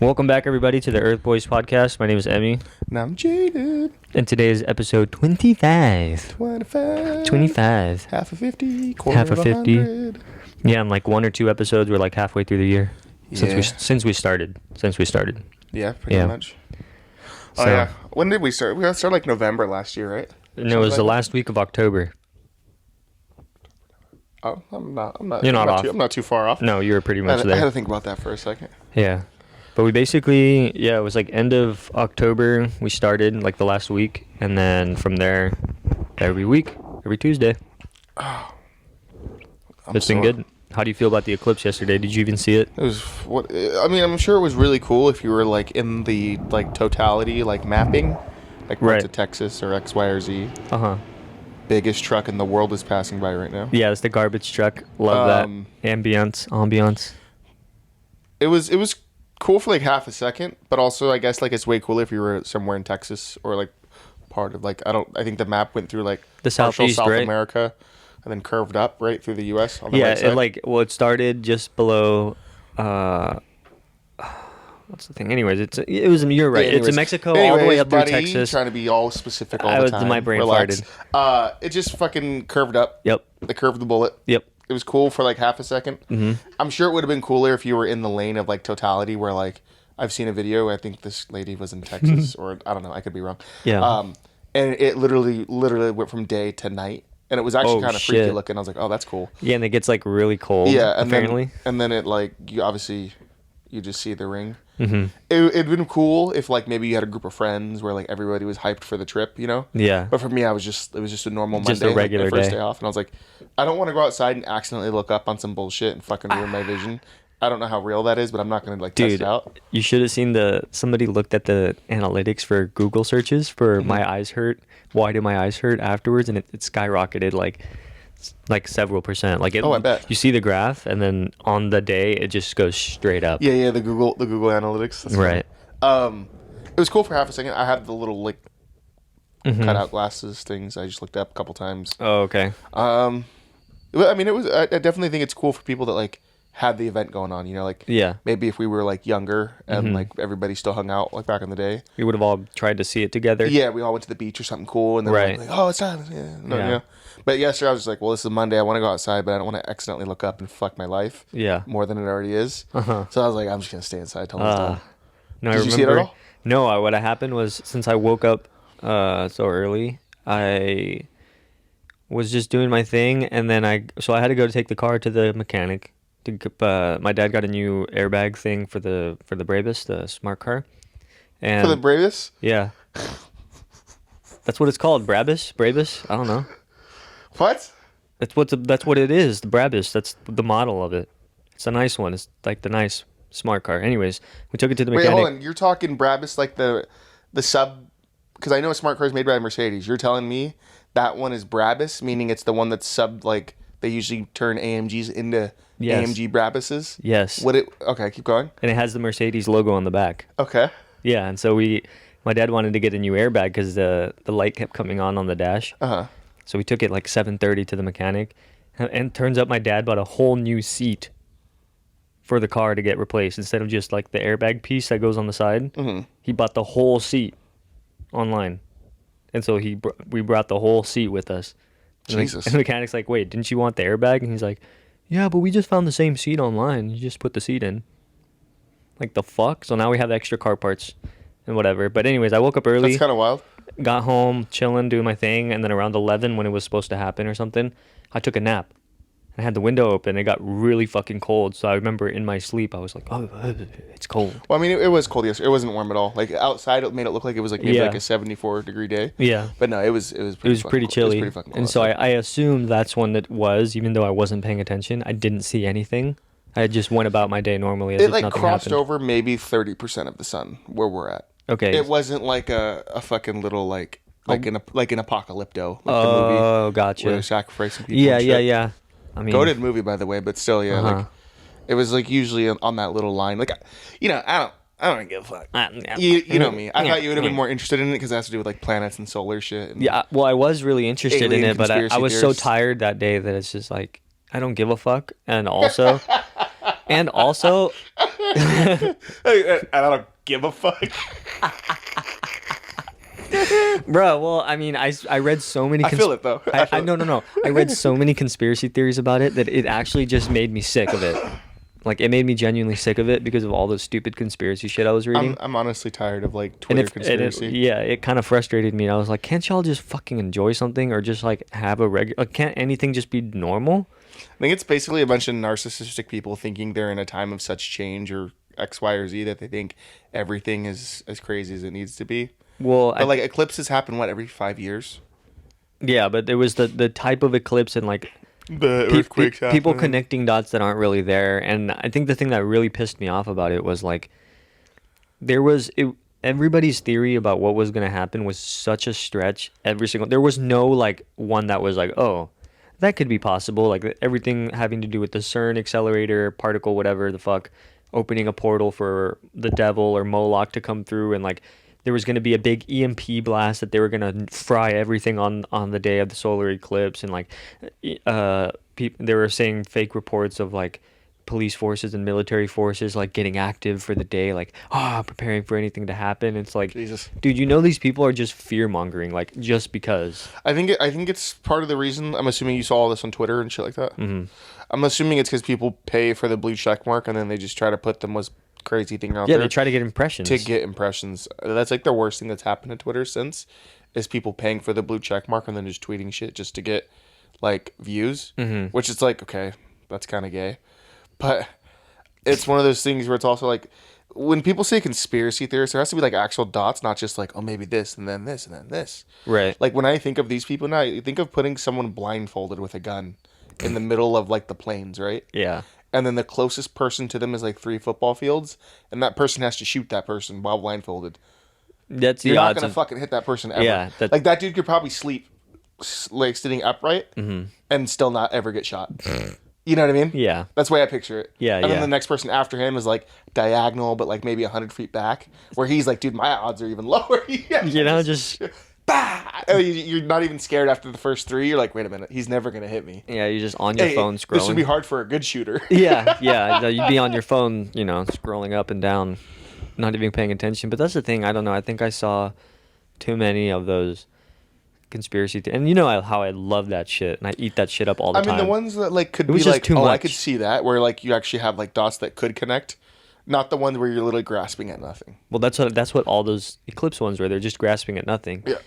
Welcome back, everybody, to the Earthboys podcast. My name is Emmy. And I'm Jaded. And today is episode 25. 25. Half of 50. Half of 50. 100. Yeah, and like one or two episodes, we're like halfway through the year. Yeah. Since we started. Yeah, pretty much. So, Oh, yeah. When did we start? We started like November last year, right? And it was the last week of October. Oh, I'm not off. I'm not too far off. No, you were pretty much I there. had to think about that for a second. Yeah. But we basically, it was like end of October we started, like the last week. And then from there, every week, every Tuesday. It's been good. How do you feel about the Eclipse yesterday? Did you even see it? It was I'm sure it was really cool if you were like in the like totality, like mapping, like went to Texas or X, Y, or Z. Biggest truck in the world is passing by right now. Yeah, it's the garbage truck. Love that ambiance. It was cool for like half a second, but also I guess like it's way cooler if you were somewhere in Texas or like part of like I think the map went through like the southeast, South right? America, and then curved up right through the U.S. on the yeah, right side. it started just below. What's the thing? Anyways, you're right. It's in Mexico all the way up through Texas. Trying to be all specific all the time. My brain Relax. farted. It just fucking curved up. Yep. They curved the bullet. Yep. It was cool for like half a second. Mm-hmm. I'm sure it would have been cooler if you were in the lane of like totality, where like I've seen a video. I think this lady was in Texas, or I don't know. I could be wrong. Yeah. And it literally went from day to night, and it was actually kind of freaky looking. I was like, oh, that's cool. Yeah, and it gets like really cold. Yeah, apparently. And then it like you just see the ring. Mm-hmm. It'd been cool if like maybe you had a group of friends where like everybody was hyped for the trip, you know? Yeah. But for me, it was just a normal Monday, just a regular like, my first day off, and I was like, I don't want to go outside and accidentally look up on some bullshit and fucking ruin my vision. I don't know how real that is, but I'm not gonna like test it out. You should have seen somebody looked at the analytics for Google searches for my eyes hurt. Why do my eyes hurt afterwards? And it skyrocketed like several percent. Like I bet. You see the graph, and then on the day it just goes straight up. Yeah, the Google Analytics. That's right. It was cool for half a second. I had the little like cutout glasses things. I just looked up a couple times. Oh, okay. I mean, it was. I definitely think it's cool for people that like had the event going on. You know, like maybe if we were like younger and like everybody still hung out like back in the day, we would have all tried to see it together. Yeah, we all went to the beach or something cool, and then we were like, oh, it's time. Yeah. But yesterday I was just like, well, this is Monday. I want to go outside, but I don't want to accidentally look up and fuck my life. Yeah. More than it already is. So I was like, I'm just gonna stay inside till it's done. No, Did you see it at all? No. What happened was, since I woke up so early, I was just doing my thing, and then I had to go to take the car to the mechanic. My dad got a new airbag thing for the Brabus, the smart car. And for the Brabus? Yeah. That's what it's called, Brabus. I don't know. What? That's what it is, the Brabus. That's the model of it. It's a nice one. It's like the nice smart car. Anyways, we took it to the mechanic. Wait, hold on. You're talking Brabus like the sub? Because I know a smart car is made by Mercedes. You're telling me that one is Brabus, meaning it's the one that's sub, like they usually turn AMGs into AMG Brabuses? Yes. Okay, keep going. And it has the Mercedes logo on the back. Okay. Yeah, and so my dad wanted to get a new airbag because the light kept coming on the dash. So we took it like 7:30 to the mechanic, and turns out my dad bought a whole new seat for the car to get replaced instead of just like the airbag piece that goes on the side. He bought the whole seat online, and so we brought the whole seat with us. Jesus. And the mechanic's like, "Wait, didn't you want the airbag?" And he's like, "Yeah, but we just found the same seat online. You just put the seat in." Like, the fuck? So now we have extra car parts and whatever. But anyways, I woke up early. That's kind of wild. Got home, chilling, doing my thing, and then around 11, when it was supposed to happen or something, I took a nap. I had the window open. It got really fucking cold, so I remember in my sleep, I was like, "Oh, it's cold." Well, I mean, it was cold yesterday. It wasn't warm at all. Like outside, it made it look like it was like maybe like a 74-degree day. Yeah, but no, it was pretty chilly. It was pretty fucking cold. And so I assumed that's when it was, even though I wasn't paying attention. I didn't see anything. I just went about my day normally. It like crossed over maybe 30% of the sun where we're at. Okay. It wasn't like a fucking little like an Apocalypto. Like the movie. Oh, gotcha. Where they're sacrificing people. Yeah. I mean, goated movie, by the way, but still, like it was like usually on that little line. Like, I don't give a fuck. You know me. I thought you would have been more interested in it because it has to do with like planets and solar shit. And yeah, well, I was really interested in it, but I was so tired that day that it's just like I don't give a fuck. And also, and I don't give a fuck. Bro, well, I mean, I read so many. I feel it though. No. I read so many conspiracy theories about it that it actually just made me sick of it. Like, it made me genuinely sick of it because of all the stupid conspiracy shit I was reading. I'm honestly tired of like Twitter conspiracy. It kind of frustrated me. I was like, can't y'all just fucking enjoy something or just like have a regular? Can't anything just be normal? I think it's basically a bunch of narcissistic people thinking they're in a time of such change or X, Y, or Z that they think everything is as crazy as it needs to be. Well, but like eclipses happen every 5 years. Yeah, but there was the type of eclipse and like the earthquakes people connecting dots that aren't really there. And I think the thing that really pissed me off about it was like everybody's theory about what was going to happen was such a stretch. There was no like one that was like, oh, that could be possible. Like everything having to do with the CERN accelerator, particle, whatever the fuck, opening a portal for the devil or Moloch to come through, and like there was going to be a big EMP blast that they were going to fry everything on the day of the solar eclipse, and like they were saying fake reports of like police forces and military forces like getting active for the day, like preparing for anything to happen. It's like, Jesus, dude, you know these people are just fear mongering, like just because. I think it's part of the reason. I'm assuming you saw all this on Twitter and shit like that. Mm-hmm. I'm assuming it's because people pay for the blue check mark and then they just try to put the most crazy thing out there. Yeah, they try to get impressions. That's like the worst thing that's happened to Twitter since, is people paying for the blue check mark and then just tweeting shit just to get like views, which is like, okay, that's kind of gay. But it's one of those things where it's also like, when people say conspiracy theorists, there has to be like actual dots, not just like, oh, maybe this and then this and then this. Right. Like when I think of these people now, you think of putting someone blindfolded with a gun in the middle of like the plains, right? Yeah. And then the closest person to them is like 3 football fields, and that person has to shoot that person while blindfolded. You're not gonna fucking hit that person ever. Yeah. Like that dude could probably sleep like sitting upright and still not ever get shot. You know what I mean? Yeah. That's the way I picture it. Yeah, and then the next person after him is like diagonal, but like maybe 100 feet back, where he's like, dude, my odds are even lower. just... Bah! You're not even scared after the first 3. You're like, wait a minute, he's never going to hit me. Yeah, you're just on your phone scrolling. This would be hard for a good shooter. Yeah. You'd be on your phone, scrolling up and down, not even paying attention. But that's the thing. I don't know. I think I saw too many of those conspiracy and you know how I love that shit and I eat that shit up all the time. I mean, the ones that like could be like, oh, I could see that, where like you actually have like dots that could connect, not the ones where you're literally grasping at nothing. Well, that's what all those eclipse ones were. They're just grasping at nothing. Yeah.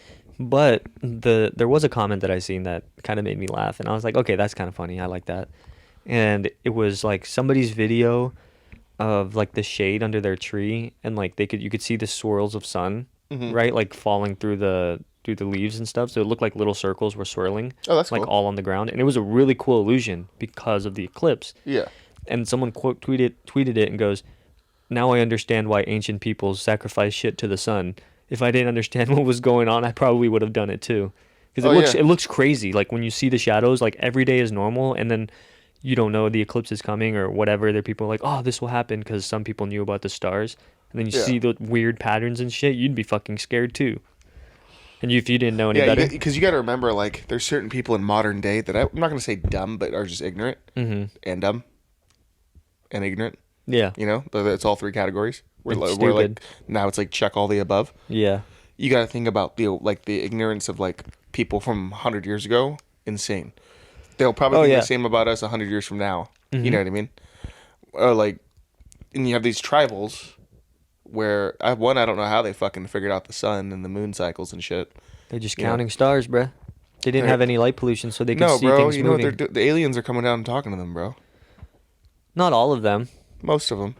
But there was a comment that I seen that kind of made me laugh, and I was like, okay, that's kind of funny. I like that. And it was like somebody's video of like the shade under their tree, and like you could see the swirls of sun, right, like falling through the leaves and stuff. So it looked like little circles were swirling. Oh, that's like cool. all on the ground, and it was a really cool illusion because of the eclipse. Yeah. And someone tweeted it and goes, "Now I understand why ancient peoples sacrifice shit to the sun. If I didn't understand what was going on, I probably would have done it too." Because it looks crazy. Like when you see the shadows, like every day is normal, and then you don't know the eclipse is coming or whatever. There are people like, oh, this will happen because some people knew about the stars, and then you see the weird patterns and shit. You'd be fucking scared too. And if you didn't know any better, because you got to remember, like, there's certain people in modern day that I'm not going to say dumb, but are just ignorant and dumb and ignorant. Yeah, it's all 3 categories. We're like now it's like check all the above. Yeah, you got to think about the ignorance of like people from 100 years ago. Insane. They'll probably think the same about us 100 years from now. You know what I mean? And you have these tribals where I don't know how they fucking figured out the sun and the moon cycles and shit. They're just counting stars, bruh. They didn't have any light pollution, so they could see things moving. No, bro. The aliens are coming down and talking to them, bro. Not all of them. Most of them.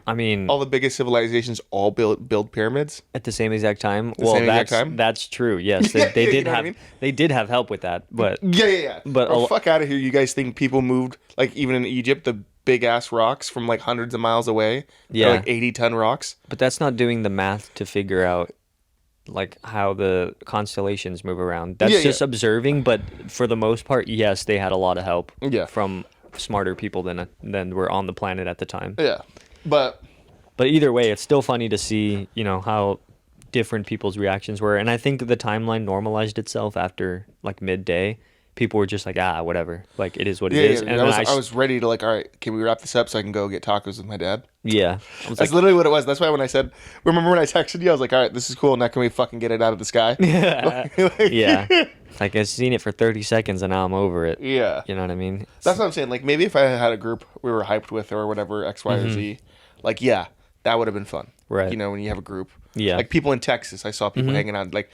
I mean, all the biggest civilizations all build pyramids at the same exact time. That's true. Yes, they did have. I mean? They did have help with that, but yeah. But fuck out of here! You guys think people moved like even in Egypt the big ass rocks from like hundreds of miles away? Yeah, like 80-ton rocks. But that's not doing the math to figure out like how the constellations move around. That's just observing. But for the most part, yes, they had a lot of help. Yeah. From smarter people than were on the planet at the time. Yeah. But either way, it's still funny to see, how different people's reactions were. And I think the timeline normalized itself after like midday. people were just like, whatever. Like, it is what it Yeah, is. yeah. And I was ready to like, all right, can we wrap this up so I can go get tacos with my dad? yeah. I was That's like, literally what it was. That's why when I said, remember when I texted you, I was like, all right, this is cool. Now can we fucking get it out of the sky? yeah. Like, I've seen it for 30 seconds and now I'm over it. Yeah. You know what I mean? That's what I'm saying. Like, maybe if I had a group we were hyped with or whatever, X, Y, or Z, like, yeah, that would have been fun. Right. You know, when you have a group. Yeah. Like, people in Texas, I saw people hanging out, like,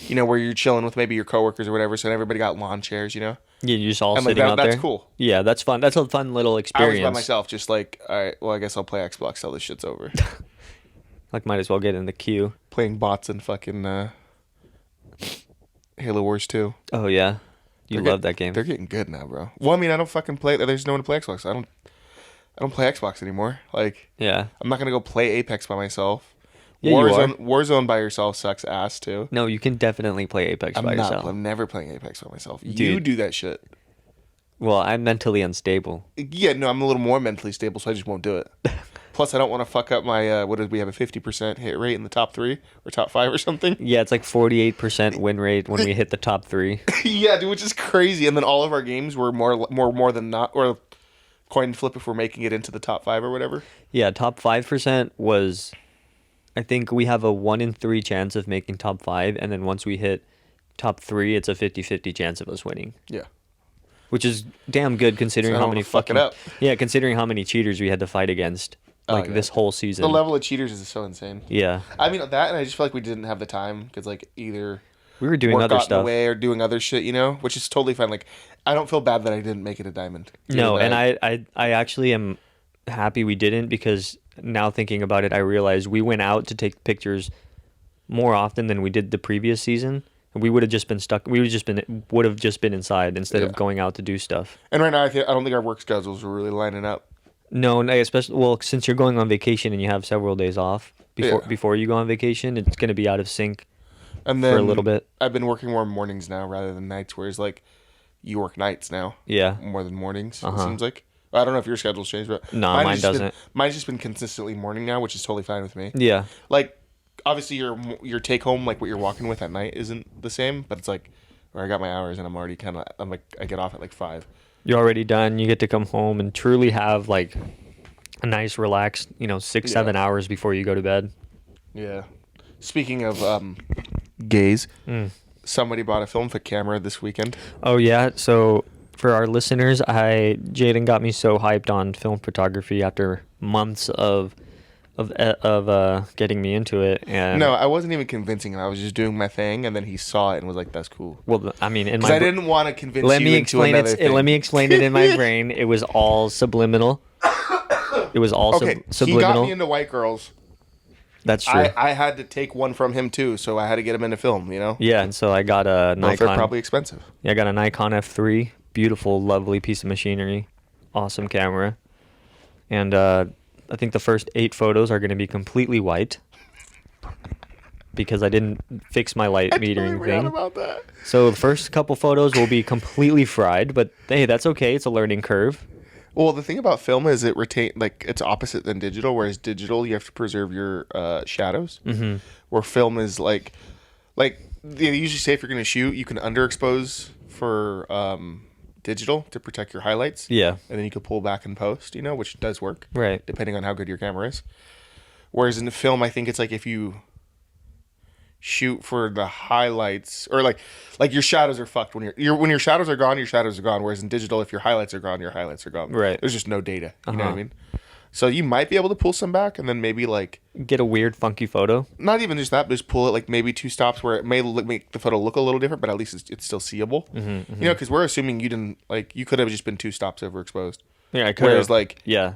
you know, where you're chilling with maybe your coworkers or whatever, so everybody got lawn chairs, you know? Yeah, you're just all And, like, sitting out there. that's cool. Yeah, that's fun. That's a fun little I experience. was by myself, just like, all right, well, I guess I'll play Xbox till this shit's over. Like, might as well get in the queue. Playing bots and fucking Halo Wars 2. Oh, yeah. You love that game. They're getting good now, bro. Well, I mean, I don't fucking play. There's no one to play Xbox. I don't play Xbox anymore. Like, Yeah. I'm not gonna go play Apex by myself. Yeah, Warzone by yourself sucks ass too. No, you can definitely play Apex by yourself. I'm never playing Apex by myself. You Dude. do that shit. Well, I'm mentally unstable. Yeah, no, I'm a little more mentally stable, so I just won't do it. Plus, I don't want to fuck up my what is we have a 50% hit rate in the top 3 or top 5 or something. Yeah, it's like 48% win rate when we hit the top 3. Yeah, dude, which is crazy. And then all of our games were more than not, or coin flip if we're making it into the top 5 or whatever. Yeah, top 5% was, I think we have a 1 in 3 chance of making top 5, and then once we hit top 3, it's a 50-50 chance of us winning. Yeah. Which is damn good considering So how many fuck it up. Yeah, considering how many cheaters we had to fight against Yeah. this whole season. The level of cheaters is so insane. Yeah. I mean that, and I just feel like we didn't have the time because like either We were doing work other got in stuff. the way or doing other shit, you know, which is totally fine. Like I don't feel bad that I didn't make it a diamond. No, and I actually am happy we didn't, because now thinking about it, I realize we went out to take pictures more often than we did the previous season. We would have just been stuck. We would have just been inside instead of going out to do stuff. And right now, I don't think our work schedules are really lining up. No, especially since you're going on vacation and you have several days off before you go on vacation, it's going to be out of sync. And then for a little bit. I've been working more mornings now rather than nights. Whereas like you work nights now, Yeah. more than mornings. It seems like. I don't know if your schedule's changed, but No, mine doesn't. Mine's just been consistently morning now, which is totally fine with me. Yeah. Like, obviously, your take home, like what you're walking with at night, isn't the same. But it's like, where I got my hours and I'm already I get off at like 5. You're already done. You get to come home and truly have like a nice, relaxed, 6-7 hours before you go to bed. Yeah. Speaking of gays, somebody bought a film camera this weekend. Oh yeah. So for our listeners, Jaden got me so hyped on film photography after months of getting me into it. And No, I wasn't even convincing him. I was just doing my thing, and then he saw it and was like, "That's cool." Well, I mean, Because I didn't want to convince let you me into explain another thing. Let me explain it in my brain. It was all subliminal. It was all Okay, he subliminal. got me into white girls. That's true. I had to take one from him too, so I had to get him into film. You know. Yeah, and so I got a Both are Nikon. probably expensive. Yeah, I got a Nikon F3. Beautiful, lovely piece of machinery. Awesome camera. And I think the first 8 photos are going to be completely white because I didn't fix my light metering I thing. forgot about that. So the first couple photos will be completely fried, but hey, that's okay. It's a learning curve. Well, the thing about film is it's opposite than digital. Whereas digital, you have to preserve your shadows. Mm-hmm. Where film is like they usually say if you're going to shoot, you can underexpose for digital to protect your highlights. Yeah. And then you could pull back in post, which does work. Right. Depending on how good your camera is. Whereas in the film, I think it's like if you shoot for the highlights or like your shadows are fucked when when your shadows are gone, your shadows are gone. Whereas in digital, if your highlights are gone, your highlights are gone. Right. There's just no data. You know what I mean? So you might be able to pull some back and then maybe like Get a weird, funky photo. not even just that, but just pull it like maybe 2 stops where it may make the photo look a little different, but at least it's still seeable. Mm-hmm. Because we're assuming you didn't you could have just been 2 stops overexposed. Yeah, I could. Whereas yeah.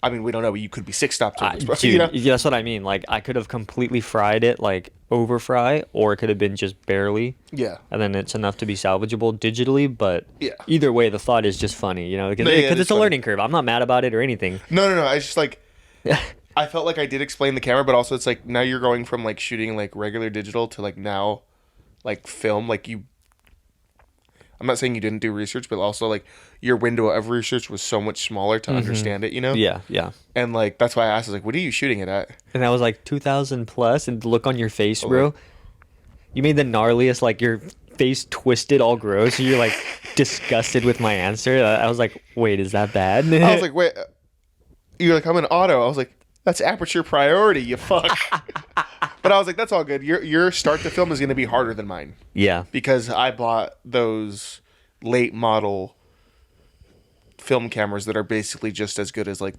I mean, we don't know, but you could be 6 stops overexposed. Dude, that's what I mean. Like, I could have completely fried it, like, over fry, or it could have been just barely. Yeah. And then it's enough to be salvageable digitally, but Yeah. either way, the thought is just funny, because it it's is a funny. learning curve. I'm not mad about it or anything. No. I just I felt like I did explain the camera, but also it's like now you're going from like shooting like regular digital to like now like film. I'm not saying you didn't do research, but also like your window of research was so much smaller to understand it, Yeah, yeah. And like that's why I asked, like, what are you shooting it at? And that was like 2,000 plus, and the look on your face, bro. You made the gnarliest, like, your face twisted all gross. You're like disgusted with my answer. I was like, wait, is that bad? I was like, wait. You're like, I'm in auto. I was like, that's aperture priority, you fuck. But I was like, that's all good. Your start to film is going to be harder than mine. Yeah. Because I bought those late model film cameras that are basically just as good as like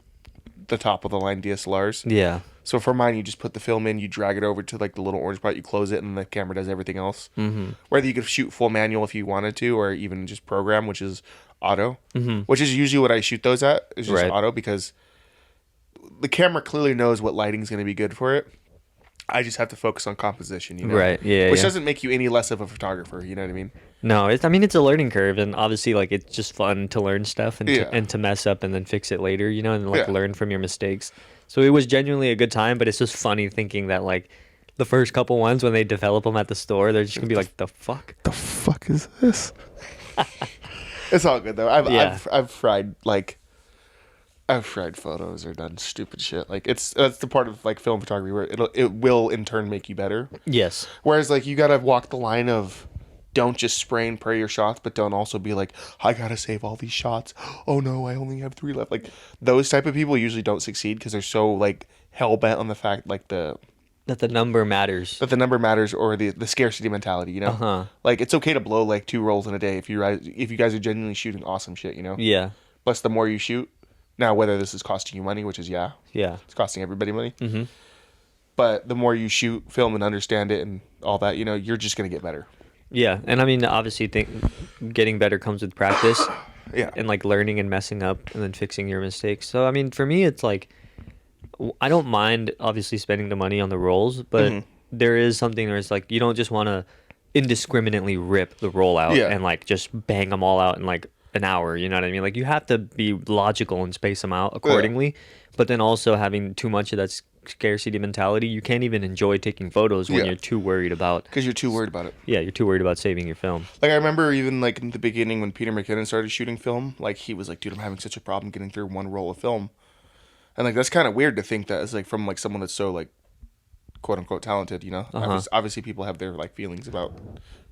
the top of the line DSLRs. Yeah. So for mine, you just put the film in, you drag it over to like the little orange part, you close it, and the camera does everything else. Mm-hmm. Whether you could shoot full manual if you wanted to, or even just program, which is auto, which is usually what I shoot those at, is just auto, because the camera clearly knows what lighting's going to be good for it. I just have to focus on composition, you know? Right, yeah. Which doesn't make you any less of a photographer, you know what I mean? No, it's a learning curve, and obviously, like, it's just fun to learn stuff and to mess up and then fix it later, you know, and like learn from your mistakes. So it was genuinely a good time, but it's just funny thinking that like the first couple ones when they develop them at the store, they're just gonna be like, the fuck? The fuck is this? It's all good though. I've fried photos or done stupid shit. Like that's the part of like film photography where it will in turn make you better. Yes. Whereas like you gotta walk the line of don't just spray and pray your shots, but don't also be like, I gotta save all these shots. Oh no, I only have 3 left. Like those type of people usually don't succeed because they're so like hell bent on the fact like that the number matters. That the number matters, or the scarcity mentality, you know? Uh-huh. Like it's okay to blow like 2 rolls in a day if you guys are genuinely shooting awesome shit, you know? Yeah. Plus the more you shoot, now whether this is costing you money, which is it's costing everybody money. Mm-hmm. But the more you shoot film and understand it and all that, you know, you're just gonna get better. Yeah, and I mean, obviously, getting better comes with practice. Yeah. And like learning and messing up and then fixing your mistakes. So I mean, for me, it's like I don't mind obviously spending the money on the rolls, but there is something where it's like you don't just want to indiscriminately rip the roll out and like just bang them all out in like an hour. You know what I mean? Like you have to be logical and space them out accordingly. But then also having too much of that scarcity mentality, you can't even enjoy taking photos when you're too worried about. Because you're too worried about it. Yeah, you're too worried about saving your film. Like I remember even like in the beginning when Peter McKinnon started shooting film, like he was like, dude, I'm having such a problem getting through 1 roll of film. And like that's kind of weird to think that it's like from like someone that's so like quote unquote talented, you know. Obviously people have their like feelings about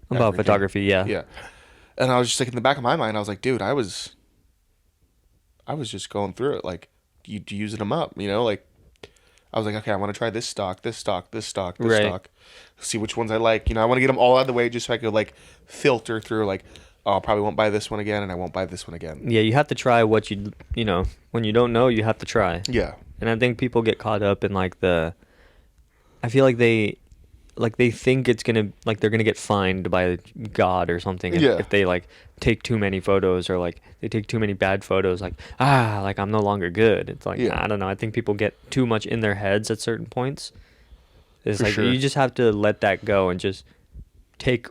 photography. Yeah. And I was just like in the back of my mind, I was like, dude, I was just going through it, like you using them up, you know, like I was like, okay, I want to try this stock, see which ones I like, you know. I want to get them all out of the way just so I could like filter through like, oh, I probably won't buy this one again, and I won't buy this one again. Yeah, you have to try what you know, when you don't know, you have to try. Yeah. And I think people get caught up in like I feel like they think it's gonna, like they're gonna get fined by God or something if they like take too many photos, or like they take too many bad photos, like like I'm no longer good. It's like I don't know. I think people get too much in their heads at certain points. It's like you just have to let that go and just take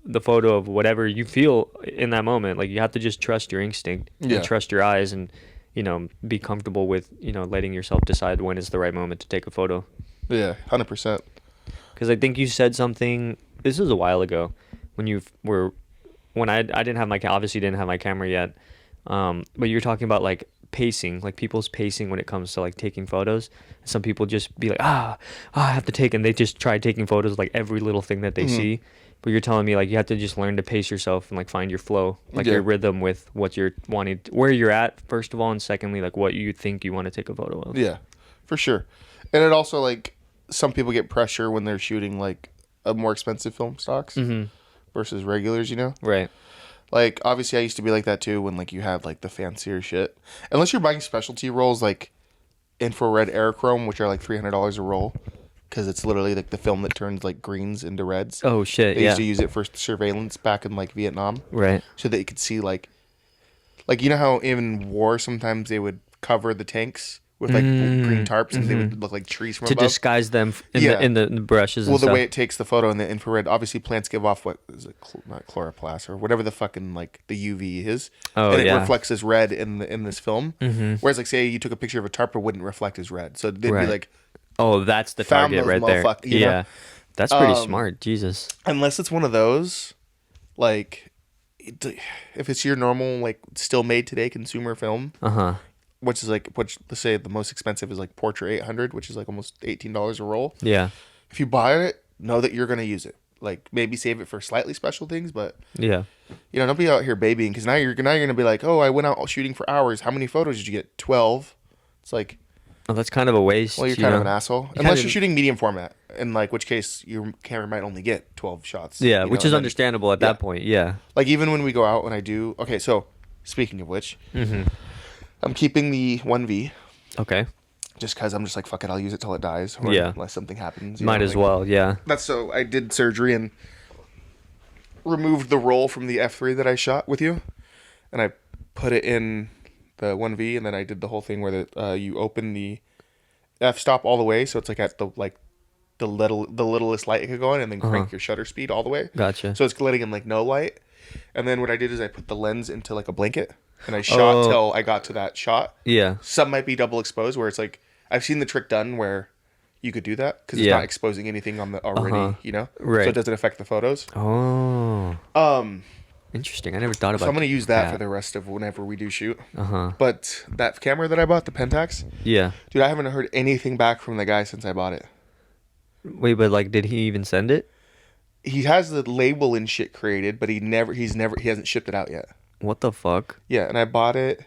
the photo of whatever you feel in that moment. Like you have to just trust your instinct and trust your eyes, and you know, be comfortable with, you know, letting yourself decide when is the right moment to take a photo. Yeah, 100%. Because I think you said something, this was a while ago, when I didn't have obviously didn't have my camera yet, but you were talking about like pacing, like people's pacing when it comes to like taking photos. Some people just be like, I have to take, and they just try taking photos of like every little thing that they see. But you're telling me like you have to just learn to pace yourself and like find your flow, like your rhythm with what you're wanting, where you're at, first of all, and secondly, like what you think you want to take a photo of. Yeah, for sure. And it also like, some people get pressure when they're shooting like a more expensive film stocks versus regulars, you know? Right. Like obviously I used to be like that too when like you had like the fancier shit. Unless you're buying specialty rolls like infrared aerochrome, which are like $300 a roll, because it's literally like the film that turns like greens into reds. Oh shit! They used to use it for surveillance back in like Vietnam, right? So that you could see like you know how in war sometimes they would cover the tanks with like green tarps, and they would look like trees from above. To disguise them in the brushes. Well, and the stuff. way it takes the photo in the infrared, obviously plants give off what is it, not chloroplast or whatever the fucking like the UV is, and it reflects as red in this film. Whereas like say you took a picture of a tarp, it wouldn't reflect as red, so they'd be like, oh, that's the target right there. You know? That's pretty smart. Jesus. Unless it's one of those, like, if it's your normal like still made today consumer film, which is like, let's say the most expensive is like Portra 800, which is like almost $18 a roll. Yeah. If you buy it, know that you're gonna use it. like maybe save it for slightly special things, but Yeah. you know, don't be out here babying, because now you're gonna be like, oh, I went out shooting for hours. How many photos did you get? 12. It's like, Oh, that's kind of a waste. well, you're you kind know? of an asshole, You unless kind you're of- shooting medium format, in like which case your camera might only get 12 shots. Yeah, you know, which is and then- understandable at yeah. that point. Yeah. Like even when we go out and I do. Okay, so speaking of which, I'm keeping the 1V. Okay. Just because I'm just like, fuck it, I'll use it till it dies. Or Yeah. unless something happens. Might as like, well. Yeah. That's so I did surgery and removed the roll from the F3 that I shot with you, and I put it in the 1V, and then I did the whole thing where you open the f-stop all the way, so it's like at the littlest light it could go in, and then crank your shutter speed all the way. Gotcha. So it's letting in like no light. And then what I did is I put the lens into like a blanket, and I shot till I got to that shot. Yeah. Some might be double exposed, where it's like I've seen the trick done where you could do that because it's Yeah. not exposing anything on the already, you know, Right. so it doesn't affect the photos. Oh. Interesting. I never thought about. So I'm gonna use that for the rest of whenever we do shoot. Uh-huh. But that camera that I bought, the Pentax, Yeah. dude, I haven't heard anything back from the guy since I bought it. Wait, but like, did he even send it? He has the label and shit created, but he hasn't shipped it out yet. What the fuck? Yeah, and I bought it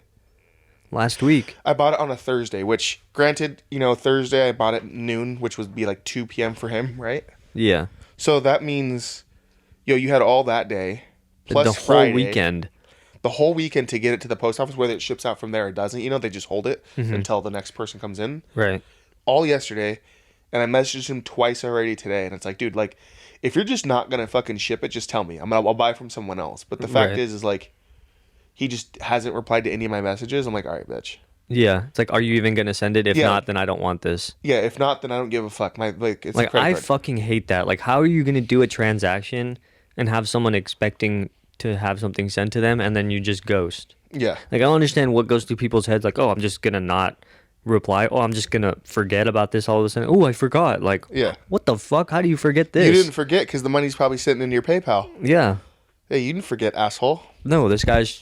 Last week. on a Thursday, which granted, you know, Thursday I bought it at noon, which would be like 2 p.m. for him, right? Yeah. So that means, you had all that day, plus the whole Friday, weekend. the whole weekend to get it to the post office, whether it ships out from there or doesn't. You know, they just hold it until the next person comes in. Right. All yesterday, and I messaged him twice already today, and it's like, dude, like, if you're just not gonna fucking ship it, just tell me. I'll buy from someone else. But the fact Right. is like, he just hasn't replied to any of my messages. I'm like, all right, bitch. Yeah. It's like, are you even gonna send it? If Yeah. not, then I don't want this. Yeah, if not, then I don't give a fuck. It's a Like, credit I card. fucking hate that. Like, how are you gonna do a transaction and have someone expecting to have something sent to them and then you just ghost? Yeah, Like, I don't understand what goes through people's heads. Like, oh, I'm just gonna not reply. Oh, I'm just gonna forget about this all of a sudden. Oh, I forgot. Like, Yeah. what the fuck? How do you forget this? you didn't forget because the money's probably sitting in your PayPal. Yeah. Hey, you didn't forget, asshole. No, this guy's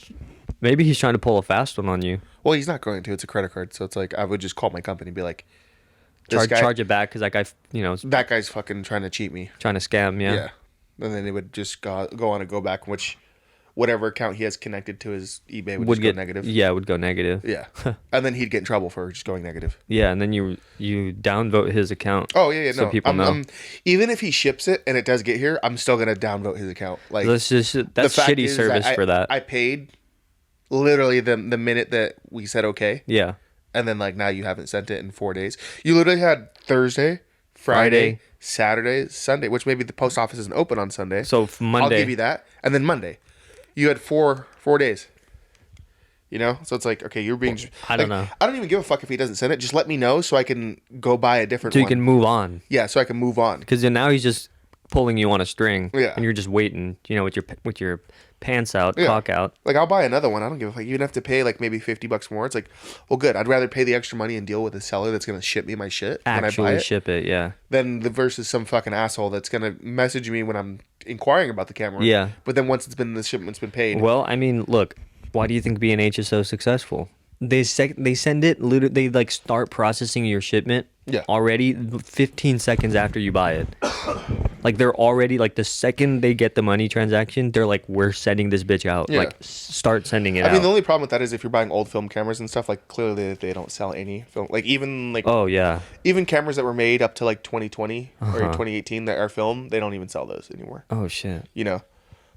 maybe he's trying to pull a fast one on you. Well, he's not going to. It's a credit card, so it's like I would just call my company and be like, this Charge it back because that guy, is that guy's fucking trying to cheat me. trying to scam. Yeah. Yeah. And then they would just go on and go back, which whatever account he has connected to his eBay would just get go negative. Yeah, it would go negative. Yeah. And then he'd get in trouble for just going negative. Yeah, and then you downvote his account. Oh, yeah, So no. people know. Even if he ships it and it does get here, I'm still going to downvote his account. Like, That's the fact shitty is service for that. I paid literally the minute that we said okay. Yeah. And then, like, now you haven't sent it in 4 days. You literally had Thursday, Friday, Friday. Saturday, Sunday, which maybe the post office isn't open on Sunday. So Monday. I'll give you that. And then Monday. You had four days. You know? So it's like, okay, you're being... I don't know. I don't even give a fuck if he doesn't send it. Just let me know so I can go buy a different So you one. can move on. Yeah, so I can move on. Because now he's just pulling you on a string. Yeah. And you're just waiting, with your pants out, Yeah. cock out. Like, I'll buy another one. I don't give a fuck. You even have to pay, like, maybe $50 more. It's like, well, good. I'd rather pay the extra money and deal with a seller that's going to ship me my shit when I buy Actually it ship it, yeah. than versus some fucking asshole that's going to message me when I'm inquiring about the camera. Yeah. But then once the shipment's been paid. Well, I mean, look, why do you think B&H is so successful? They send it, literally, they start processing your shipment already 15 seconds after you buy it. Like, they're already, the second they get the money transaction, they're like, we're sending this bitch out. Yeah. Start sending it out. I mean, the only problem with that is if you're buying old film cameras and stuff, like, clearly they don't sell any film. Like, even, Oh, yeah. even cameras that were made up to, 2020 or 2018 that are film, they don't even sell those anymore. Oh, shit. You know?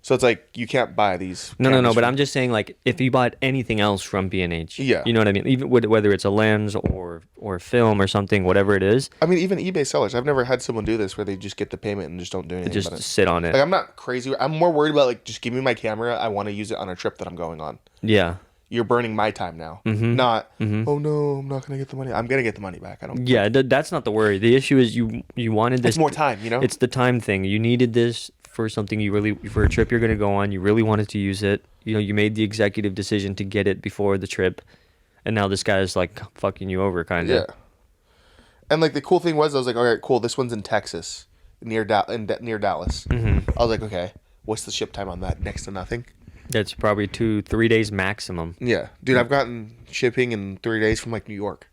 So it's like, you can't buy these. No, cameras but from- I'm just saying, if you bought anything else from B&H, Yeah. you know what I mean? Even whether it's a lens or film or something, whatever it is, I mean, even eBay sellers. I've never had someone do this where they just get the payment and just don't do anything just about it. sit on it. Like, I'm not crazy. I'm more worried about, just give me my camera. I want to use it on a trip that I'm going on. Yeah. You're burning my time now. Not, oh, no, I'm not going to get the money. I'm going to get the money back. I don't. Yeah, that's not the worry. The issue is you wanted this. It's more time, you know? It's the time thing. You needed this for something for a trip you're going to go on. You really wanted to use it. You made the executive decision to get it before the trip, and now this guy's fucking you over, kind of. Yeah. And the cool thing was, I was like, all right, cool. This one's in Texas, near Dallas. I was like, okay, what's the ship time on that? Next to nothing. That's probably 2-3 days maximum. Yeah, dude, I've gotten shipping in 3 days from New York.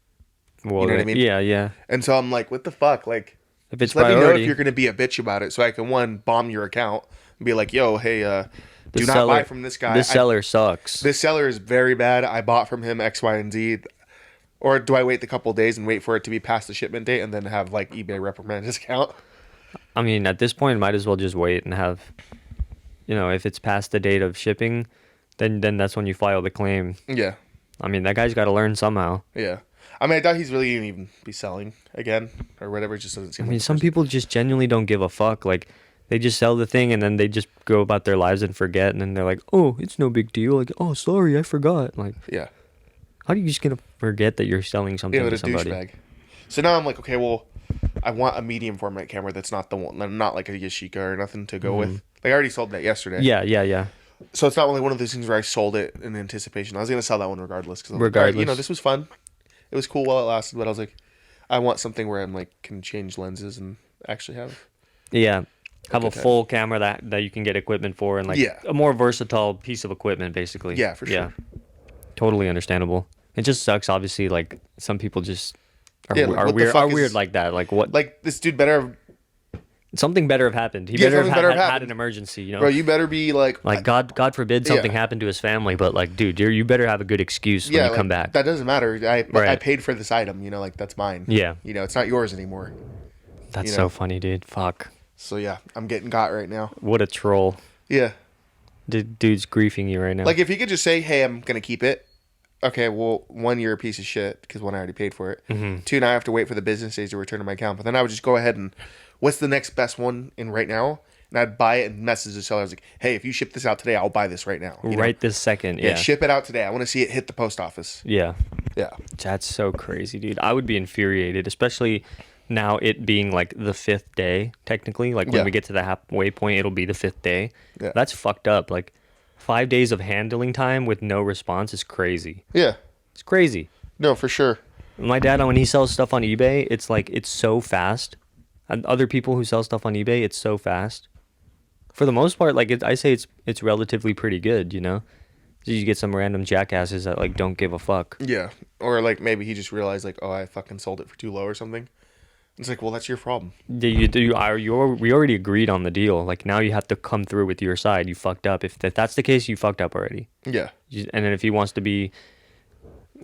Well, You know what I mean? Yeah, yeah. And so I'm like, what the fuck? If it's Just let me know priority, if you're going to be a bitch about it, so I can one bomb your account and be like, yo, hey, do not seller, buy from this guy. This seller sucks. This seller is very bad. I bought from him X, Y, and Z. Or do I wait the couple of days and wait for it to be past the shipment date and then have like eBay reprimand his account? I mean, at this point, might as well just wait and have, if it's past the date of shipping, then that's when you file the claim. Yeah. I mean, that guy's got to learn somehow. Yeah. I mean, I doubt he's really going to even be selling again or whatever. It just doesn't seem. I mean, some people just genuinely don't give a fuck. Like, they just sell the thing and then they just go about their lives and forget. And then they're like, oh, it's no big deal. Like, oh, sorry, I forgot. Like, yeah. How are you just gonna forget that you're selling something to somebody? Douchebag. So now I'm like, okay, well, I want a medium format camera that's not the one, not like a Yashica or nothing to go with. Like I already sold that yesterday. Yeah. So it's not really one of those things where I sold it in anticipation. I was gonna sell that one regardless. Cause regardless, like, this was fun. It was cool while it lasted, but I was like, I want something where I'm like can change lenses and actually have. Yeah. Have a full camera that you can get equipment for and like a more versatile piece of equipment, basically. Yeah, for sure. Yeah. Totally understandable. It just sucks, obviously. Like some people just are weird like that. Like what? Like this dude better have something better have happened. He better have had an emergency. Bro, you better be like God forbid something happened to his family. But like, dude, you better have a good excuse when you come back. That doesn't matter. I paid for this item. Like that's mine. Yeah. It's not yours anymore. That's so funny, dude. Fuck. So yeah, I'm getting got right now. What a troll. Yeah. Dude's griefing you right now. Like if he could just say, "Hey, I'm gonna keep it." Okay, well, 1, you're a piece of shit because 1, I already paid for it. 2, now I have to wait for the business days to return to my account. But then I would just go ahead and, what's the next best one in right now? And I'd buy it and message the seller. I was like, hey, if you ship this out today, I'll buy this right now. Right this second, yeah. Ship it out today. I want to see it hit the post office. Yeah. Yeah. That's so crazy, dude. I would be infuriated, especially now it being like the 5th day, technically. Like when we get to the halfway point, it'll be the 5th day. Yeah. That's fucked up. Like 5 days of handling time with no response is crazy. Yeah. It's crazy. No, for sure. My dad, when he sells stuff on eBay, it's like, it's so fast. And other people who sell stuff on eBay, it's so fast. For the most part, like I say it's relatively pretty good, So you get some random jackasses that like don't give a fuck. Yeah. Or like maybe he just realized like, oh, I fucking sold it for too low or something. It's like, well, that's your problem. We already agreed on the deal. Like now you have to come through with your side. You fucked up. If that's the case, you fucked up already. Yeah. And then if he wants to be,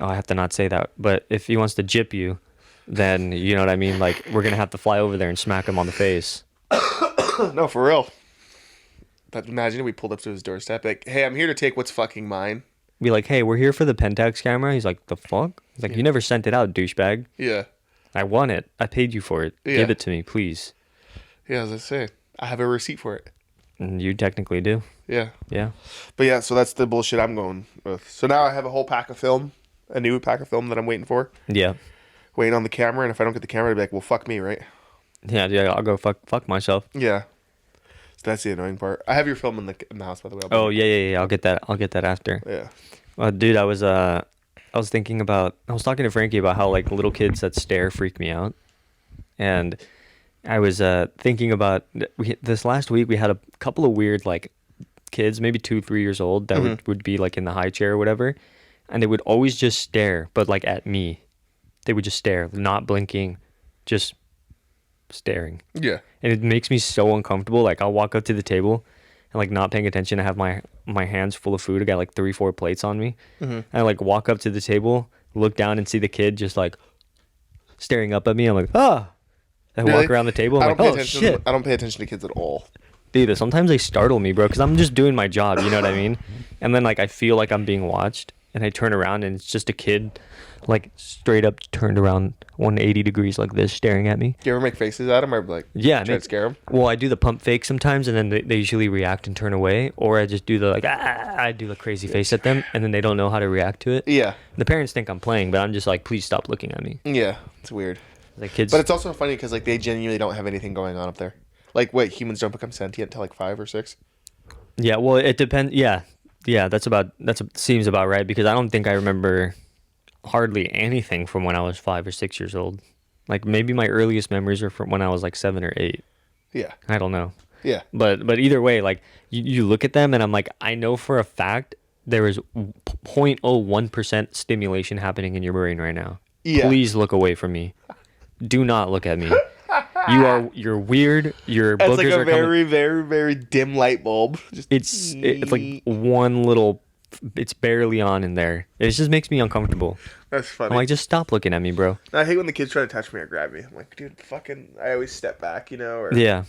I have to not say that, but if he wants to jip you, then you know what I mean? Like we're going to have to fly over there and smack him on the face. No, for real. But imagine if we pulled up to his doorstep, like, hey, I'm here to take what's fucking mine. Be like, hey, we're here for the Pentax camera. He's like, the fuck? He's like, you never sent it out, douchebag. Yeah. I want it. I paid you for it. Yeah. Give it to me, please. Yeah, as I say, I have a receipt for it. And you technically do. Yeah. Yeah. But yeah, so that's the bullshit I'm going with. So now I have a whole pack of film, a new pack of film that I'm waiting for. Yeah. Waiting on the camera, and if I don't get the camera, I'll be like, well, fuck me, right? Yeah, I'll go fuck myself. Yeah. So that's the annoying part. I have your film in the house, by the way. Oh yeah. I'll get that after. Yeah. Dude, I was talking to Frankie about how like little kids that stare freak me out, and I was thinking about this last week. We had a couple of weird like kids, maybe 2-3 years old, that would be like in the high chair or whatever, and they would always just stare, but like at me. They would just stare, not blinking, just staring. Yeah. And it makes me so uncomfortable. Like I'll walk up to the table and like not paying attention. I have my hands full of food. I got like 3-4 plates on me. And I like walk up to the table, look down and see the kid just like staring up at me. I'm like, ah. I walk around the table. I'm like, oh shit. I don't pay attention to kids at all. Dude, sometimes they startle me, bro, because I'm just doing my job. You know what I mean? And then like I feel like I'm being watched, and I turn around and it's just a kid, like straight up turned around 180 degrees like this, staring at me. Do you ever make faces at them or like try to scare them? Well, I do the pump fake sometimes, and then they usually react and turn away, or I just do the like I do a crazy face at them, and then they don't know how to react to it. Yeah. The parents think I'm playing, but I'm just like, please stop looking at me. Yeah, it's weird. Like kids. But it's also funny because like they genuinely don't have anything going on up there. Like what, humans don't become sentient until like 5 or 6? Yeah, well, it depends. Yeah, that seems about right, because I don't think I remember hardly anything from when I was 5 or 6 years old. Like maybe my earliest memories are from when I was like 7 or 8. Yeah. I don't know. Yeah. But either way, like you look at them and I'm like, I know for a fact there is 0.01% stimulation happening in your brain right now. Yeah. Please look away from me. Do not look at me. You're weird. Your It's like boogers a are coming. very, very, very dim light bulb. Just It's like one little. It's barely on in there. It just makes me uncomfortable. That's funny. I'm like, just stop looking at me, bro. I hate when the kids try to touch me or grab me. I'm like, dude, fucking. I always step back, you know. Or Yeah.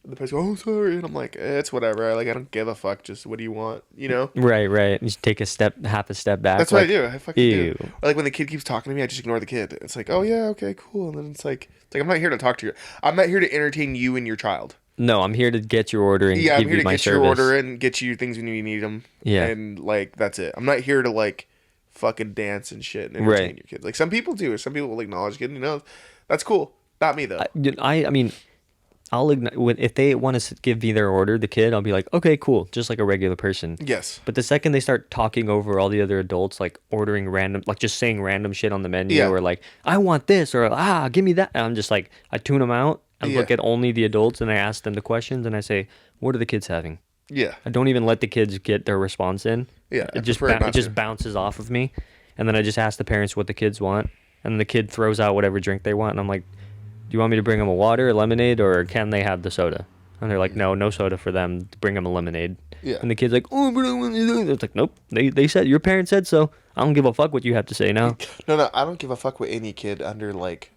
the person goes, oh, sorry, and I'm like, it's whatever. I don't give a fuck. Just what do you want, you know? Right. You just take half a step back. That's what I do. I fucking ew. do. Or like when the kid keeps talking to me, I just ignore the kid. It's like, oh yeah, okay, cool. And then it's like I'm not here to talk to you. I'm not here to entertain you and your child. No, I'm here to get your order and Yeah, I'm give here you to my get service. your order and get you things when you need them. Yeah. And like that's it. I'm not here to like fucking dance and shit and entertain your kids. Like some people do. Some people will acknowledge kids. You know, that's cool. Not me though. I mean, if they want to give me their order, the kid, I'll be like, okay, cool, just like a regular person. Yes. But the second they start talking over all the other adults, like ordering random, like just saying random shit on the menu, or like, I want this, or give me that, and I'm just like, I tune them out. I look at only the adults and I ask them the questions and I say, what are the kids having? Yeah. I don't even let the kids get their response in. Yeah. It just bounces off of me, and then I just ask the parents what the kids want, and then the kid throws out whatever drink they want, and I'm like, do you want me to bring them a water, a lemonade, or can they have the soda? And they're like, no soda for them. Bring them a lemonade. Yeah. And the kid's like, oh, but I want to do it. It's like, nope. They said, your parents said so. I don't give a fuck what you have to say now. No, I don't give a fuck what any kid under like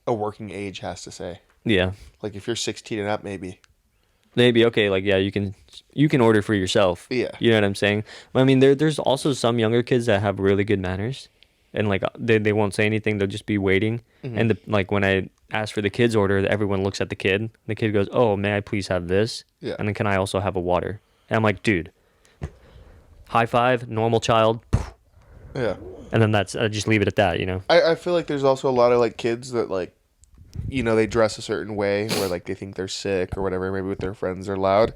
a working age has to say. Yeah. Like if you're 16 and up, maybe. Maybe, okay, like, yeah, you can order for yourself. Yeah. You know what I'm saying? But I mean, there's also some younger kids that have really good manners. And like they won't say anything, they'll just be waiting. Mm-hmm. And like when I ask for the kids order, everyone looks at the kid. The kid goes, oh, may I please have this? Yeah. And then can I also have a water? And I'm like, dude, high five, normal child. Yeah. And then I just leave it at that, you know? I feel like there's also a lot of like kids that like, you know, they dress a certain way where like they think they're sick or whatever, maybe with their friends they're loud.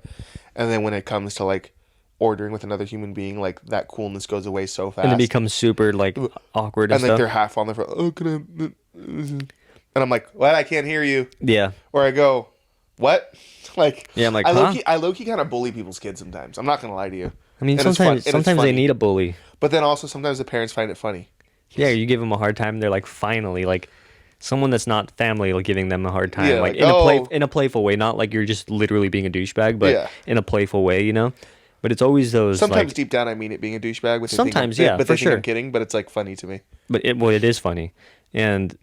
And then when it comes to like ordering with another human being, like that coolness goes away so fast. And it becomes super like awkward and like stuff. they're half on the front. Oh, can I? And I'm like, what? I can't hear you. Yeah. Or I go, what? Like, yeah, I'm like, I low-key kind of bully people's kids sometimes. I'm not gonna lie to you. I mean, sometimes they need a bully. But then also sometimes the parents find it funny. Yeah, you give them a hard time. They're like, finally, like someone that's not family, like giving them a hard time, like in a playful way, not like you're just literally being a douchebag, but in a playful way, you know. But it's always those. Sometimes like, deep down, I mean it being a douchebag. But sometimes, but for they sure. think I'm kidding. But it's like funny to me. But it is funny, and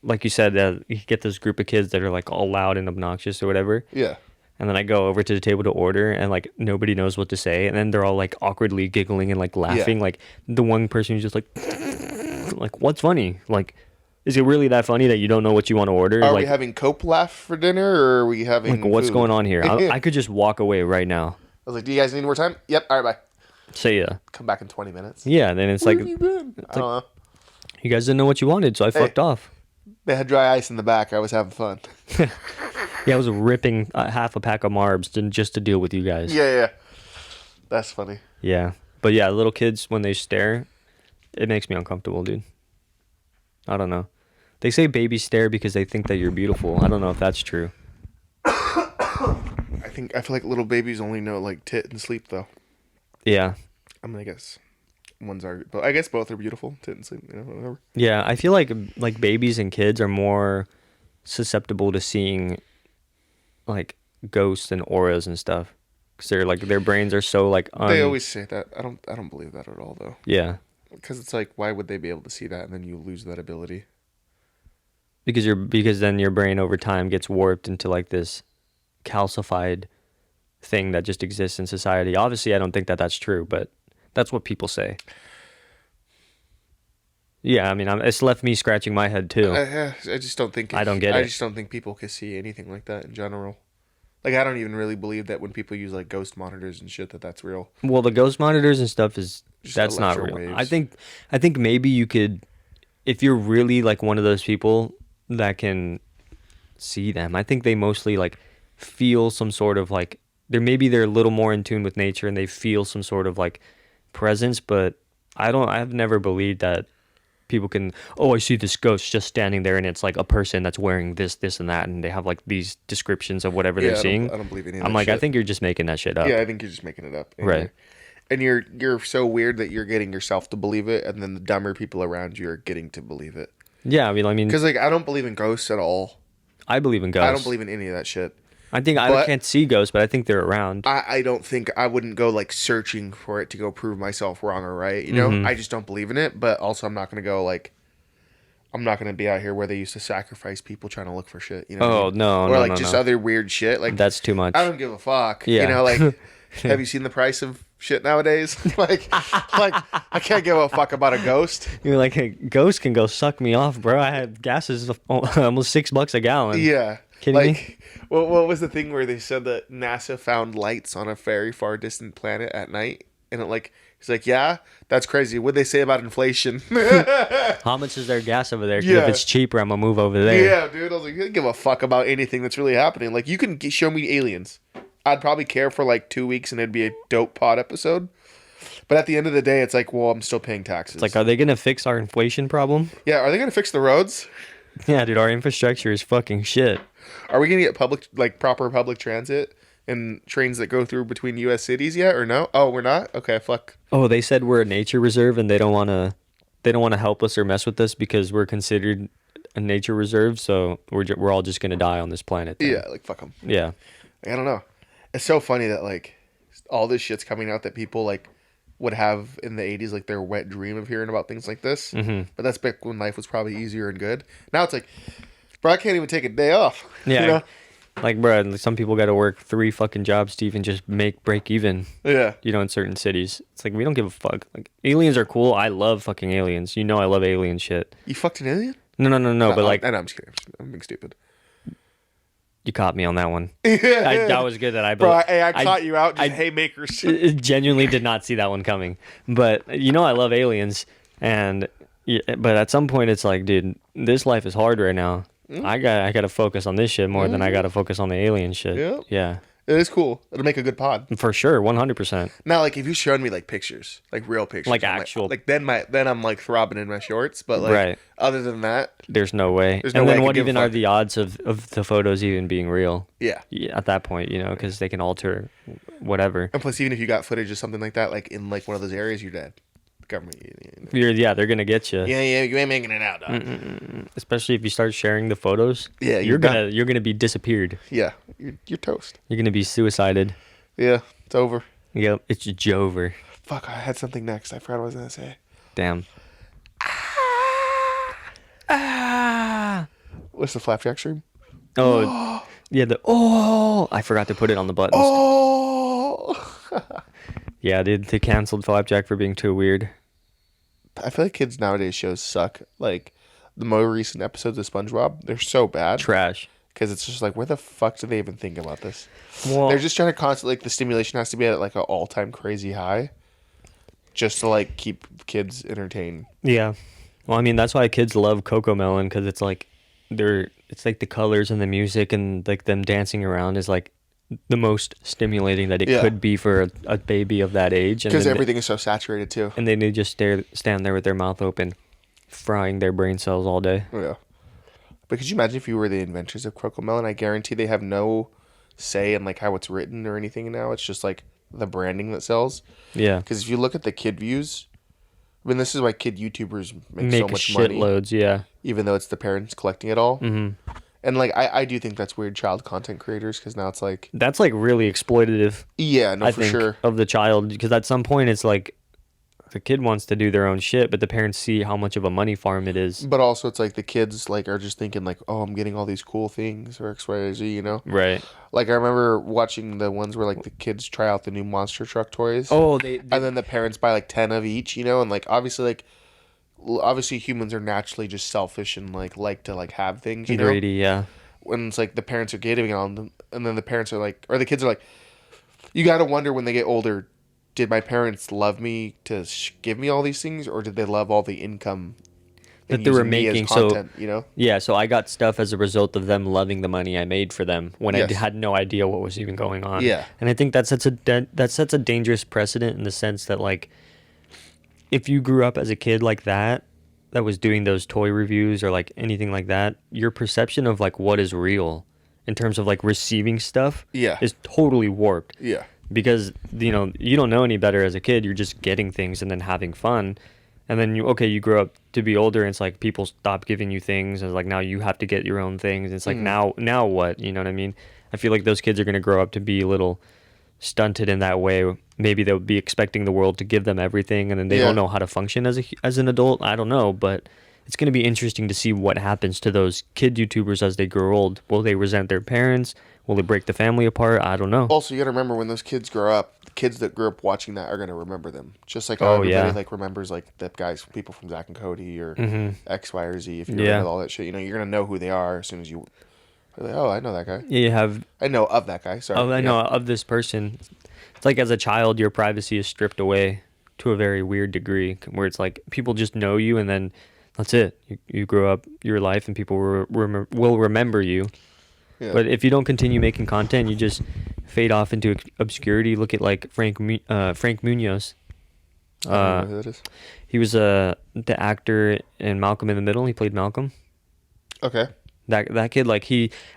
like you said, you get this group of kids that are like all loud and obnoxious or whatever. Yeah. And then I go over to the table to order, and like nobody knows what to say, and then they're all like awkwardly giggling and like laughing. Yeah. Like the one person who's just like, what's funny? Like, is it really that funny that you don't know what you want to order? Are we having Cope laugh for dinner, or are we having like what's food? going on here? I could just walk away right now. I was like, do you guys need more time? Yep. All right, bye. Say ya. Come back in 20 minutes. Yeah, then it's Where like, have you been? I don't know. You guys didn't know what you wanted, so I fucked off. They had dry ice in the back. I was having fun. Yeah, I was ripping half a pack of Marbs just to deal with you guys. Yeah. That's funny. Yeah. But yeah, little kids, when they stare, it makes me uncomfortable, dude. I don't know. They say babies stare because they think that you're beautiful. I don't know if that's true. I feel like little babies only know like tit and sleep though. Yeah. I mean, I guess I guess both are beautiful, tit and sleep, you know, whatever. Yeah, I feel like babies and kids are more susceptible to seeing like ghosts and auras and stuff because they're like their brains are so like they always say that. I don't believe that at all though. Yeah, because it's like, why would they be able to see that and then you lose that ability? Because then your brain over time gets warped into like this calcified thing that just exists in society. Obviously, I don't think that that's true, but that's what people say. Yeah, I mean, it's left me scratching my head too. I just don't think I don't get it. I just don't think people can see anything like that in general. Like, I don't even really believe that when people use like ghost monitors and shit that's real. Well, the ghost monitors and stuff that's not real. Waves. I think maybe you could, if you're really like one of those people that can see them. I think they mostly like feel some sort of like they're a little more in tune with nature and they feel some sort of like presence. But I've never believed that people can, I see this ghost just standing there and it's like a person that's wearing this and that and they have like these descriptions of whatever they're seeing. I don't believe any of that. I'm like, shit. I think you're just making that shit up. Yeah, I think you're just making it up. Right. And you're so weird that you're getting yourself to believe it, and then the dumber people around you are getting to believe it. Yeah, I mean, because like I don't believe in ghosts at all. I believe in ghosts. I don't believe in any of that shit. I think I can't see ghosts, but I think they're around. I don't think I wouldn't go like searching for it to go prove myself wrong or right. You know, I just don't believe in it. But also, I'm not gonna go like, I'm not gonna be out here where they used to sacrifice people trying to look for shit. You know? Oh no, or like just other weird shit. Like that's too much. I don't give a fuck. Yeah. You know, like have you seen the price of shit nowadays? like I can't give a fuck about a ghost. You're like, a ghost can go suck me off, bro. I had gases of almost $6 a gallon. Yeah. Kidding me? What was the thing where they said that NASA found lights on a very far distant planet at night? And he's like, yeah, that's crazy. What'd they say about inflation? How much is their gas over there? 'Cause if it's cheaper, I'm gonna move over there. Yeah, dude. I was like, you don't give a fuck about anything that's really happening. Like, you can show me aliens. I'd probably care for like 2 weeks and it'd be a dope pod episode. But at the end of the day, it's like, well, I'm still paying taxes. It's like, are they gonna fix our inflation problem? Yeah, are they gonna fix the roads? Yeah, dude, our infrastructure is fucking shit. Are we gonna get proper public transit and trains that go through between U.S. cities yet, or no? Oh, we're not. Okay, fuck. Oh, they said we're a nature reserve, and they don't wanna help us or mess with us because we're considered a nature reserve. So we're all just gonna die on this planet. Then. Yeah, like fuck them. Yeah. I don't know. It's so funny that like all this shit's coming out that people like would have in the 80s, like their wet dream of hearing about things like this. Mm-hmm. But that's back when life was probably easier and good. Now it's like, bro, I can't even take a day off. Yeah. You know? Like, bro, some people got to work 3 fucking jobs to even just break even. Yeah. You know, in certain cities. It's like, we don't give a fuck. Like, aliens are cool. I love fucking aliens. You know I love alien shit. You fucked an alien? No, but like... No, I'm just kidding. I'm being stupid. You caught me on that one. That was good that I... Bro, I caught you out. Just haymakers. I genuinely did not see that one coming. But, you know I love aliens. But at some point, it's like, dude, this life is hard right now. I got to focus on this shit more than I got to focus on the alien shit. Yeah. It is cool. It'll make a good pod. For sure, 100%. Now, like, if you showed me, like, pictures, like, real pictures. Like, actual... Like, then I'm, like, throbbing in my shorts. But, like, other than that... There's no way. There's no way. And then what even are the odds of the photos even being real? Yeah. At that point, you know, because they can alter whatever. And plus, even if you got footage of something like that, like, in, like, one of those areas, you're dead. Government. They're gonna get you. Yeah, you ain't making it out, dog. Especially if you start sharing the photos. Yeah, you're gonna be disappeared. Yeah, you're toast. You're gonna be suicided. Yeah, it's over. Yep, it's Jover. Fuck, I had something next. I forgot what I was gonna say. Damn. What's the flapjack stream? Oh, yeah. I forgot to put it on the buttons. Yeah, dude, they canceled Flapjack for being too weird. I feel like kids nowadays shows suck. Like, the more recent episodes of SpongeBob, they're so bad. Trash. Because it's just like, where the fuck do they even think about this? Well, they're just trying to constantly, like, the stimulation has to be at, like, an all-time crazy high. Just to, like, keep kids entertained. Yeah. Well, I mean, that's why kids love Cocomelon, because it's like, it's like the colors and the music and, like, them dancing around is, like, the most stimulating that it could be for a baby of that age. Because everything is so saturated too. And then they just stand there with their mouth open, frying their brain cells all day. Yeah. But could you imagine if you were the inventors of Cocomelon? I guarantee they have no say in like how it's written or anything now. It's just like the branding that sells. Yeah. Because if you look at the kid views, I mean, this is why kid YouTubers make so much money. Shitloads, yeah. Even though it's the parents collecting it all. Mm-hmm. And, like, I do think that's weird, child content creators, because now it's like... That's, like, really exploitative. Yeah, no, for sure. Of the child, because at some point it's like, the kid wants to do their own shit, but the parents see how much of a money farm it is. But also, it's like the kids, like, are just thinking, like, oh, I'm getting all these cool things, or X, Y, or Z, you know? Right. Like, I remember watching the ones where, like, the kids try out the new monster truck toys. Oh, and then the parents buy, like, 10 of each, you know? And, like, obviously humans are naturally just selfish and, like to, like, have things, you know? Greedy, yeah. When it's like the parents are getting on them, and then the parents are like, or the kids are like, you got to wonder when they get older, did my parents love me to give me all these things, or did they love all the income that they were making? Content, you know? Yeah, so I got stuff as a result of them loving the money I made for them when I had no idea what was even going on. Yeah, and I think that sets a dangerous precedent in the sense that, like, if you grew up as a kid like that was doing those toy reviews or like anything like that, your perception of like what is real in terms of like receiving stuff is totally warped. Yeah. Because, you know, you don't know any better as a kid. You're just getting things and then having fun. And then you grow up to be older, and it's like people stop giving you things, and it's like now you have to get your own things. It's like now what? You know what I mean? I feel like those kids are gonna grow up to be a little stunted in that way. Maybe they'll be expecting the world to give them everything, and then they don't know how to function as an adult. I don't know, but it's gonna be interesting to see what happens to those kid YouTubers as they grow old. Will they resent their parents? Will it break the family apart? I don't know. Also, you got to remember when those kids grow up, the kids that grew up watching that are going to remember them. Just like how everybody like remembers like the guys, people from Zack and Cody or X, Y, or Z. If you remember all that shit, you know, you're going to know who they are as soon as you. Like, oh, I know that guy. Yeah, I know of that guy. Sorry. Oh, I know of this person. It's like as a child, your privacy is stripped away to a very weird degree, where it's like people just know you, and then that's it. You grow up your life, and people will remember you. Yeah. But if you don't continue making content, you just fade off into obscurity. Look at like Frank Munoz. I don't know who that is. He was the actor in Malcolm in the Middle. He played Malcolm. Okay. That kid, like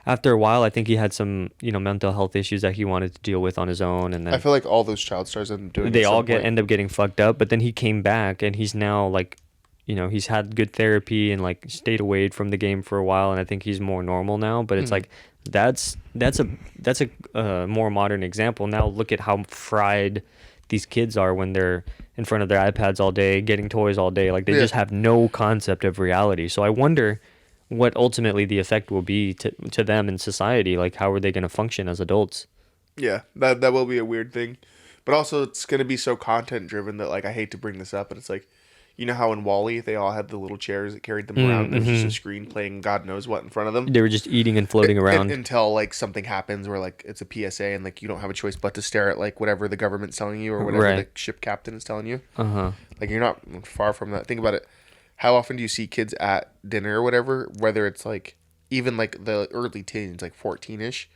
after a while, I think he had some mental health issues that he wanted to deal with on his own, and then I feel like all those child stars end up doing. They all end up getting fucked up, but then he came back, and he's now like, he's had good therapy and like stayed away from the game for a while, and I think he's more normal now. But it's like that's a more modern example. Now look at how fried these kids are when they're in front of their iPads all day, getting toys all day. Like they just have no concept of reality. So I wonder what ultimately the effect will be to them in society. Like how are they going to function as adults? Yeah, that will be a weird thing. But also it's going to be so content driven that like I hate to bring this up, but it's like, you know how in WALL-E they all had the little chairs that carried them around? There was just a screen playing God knows what in front of them. They were just eating and floating around. Until like something happens where like it's a PSA and like you don't have a choice but to stare at like whatever the government's telling you or whatever the ship captain is telling you. Like you're not far from that. Think about it. How often do you see kids at dinner or whatever, whether it's like even like the early teens, like 14-ish?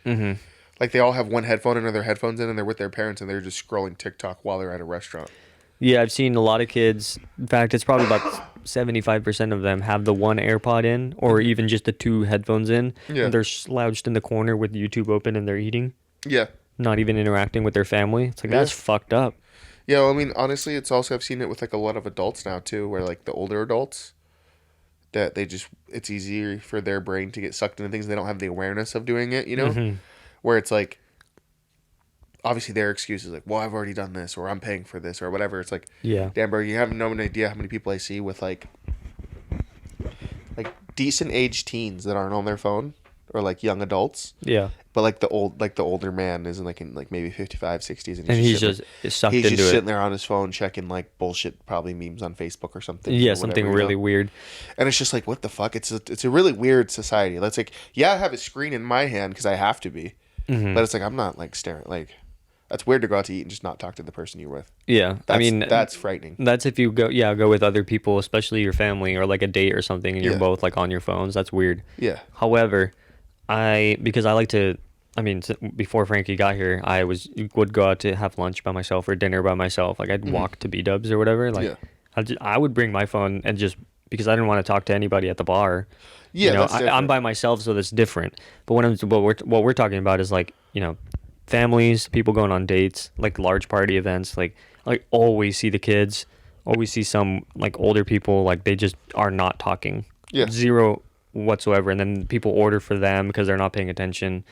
Like they all have one headphone and other headphones in and they're with their parents and they're just scrolling TikTok while they're at a restaurant. Yeah, I've seen a lot of kids. In fact, it's probably about 75% of them have the one AirPod in or even just the two headphones in. Yeah. And they're slouched in the corner with YouTube open and they're eating. Yeah. Not even interacting with their family. It's like, that's fucked up. Yeah, well, I mean, honestly, it's also, I've seen it with like a lot of adults now too, where like the older adults, that they just, it's easier for their brain to get sucked into things. They don't have the awareness of doing it, you know? Where it's like, obviously their excuse is like, well, I've already done this or I'm paying for this or whatever. It's like, damn, bro, you have no idea how many people I see with like decent age teens that aren't on their phone or like young adults. Yeah. But like the older man is in maybe 55, 60s and he's just sucked into it. He's just sitting there on his phone checking like bullshit, probably memes on Facebook or something. Yeah, something really weird. And it's just like, what the fuck? It's a really weird society. That's like, yeah, I have a screen in my hand because I have to be. But it's like, I'm not like staring like. That's weird to go out to eat and just not talk to the person you're with. Yeah, I mean that's frightening. That's if you go with other people, especially your family or like a date or something, and you're both like on your phones. That's weird. Yeah. However, because I like to, I mean, before Frankie got here, would go out to have lunch by myself or dinner by myself. Like I'd walk to B-dubs or whatever. Like I would bring my phone and just because I didn't want to talk to anybody at the bar. Yeah, I'm by myself, so that's different. But what we're talking about is like families, people going on dates, like large party events, like always see the kids, always see some like older people, like they just are not talking. Yeah. Zero whatsoever. And then people order for them because they're not paying attention.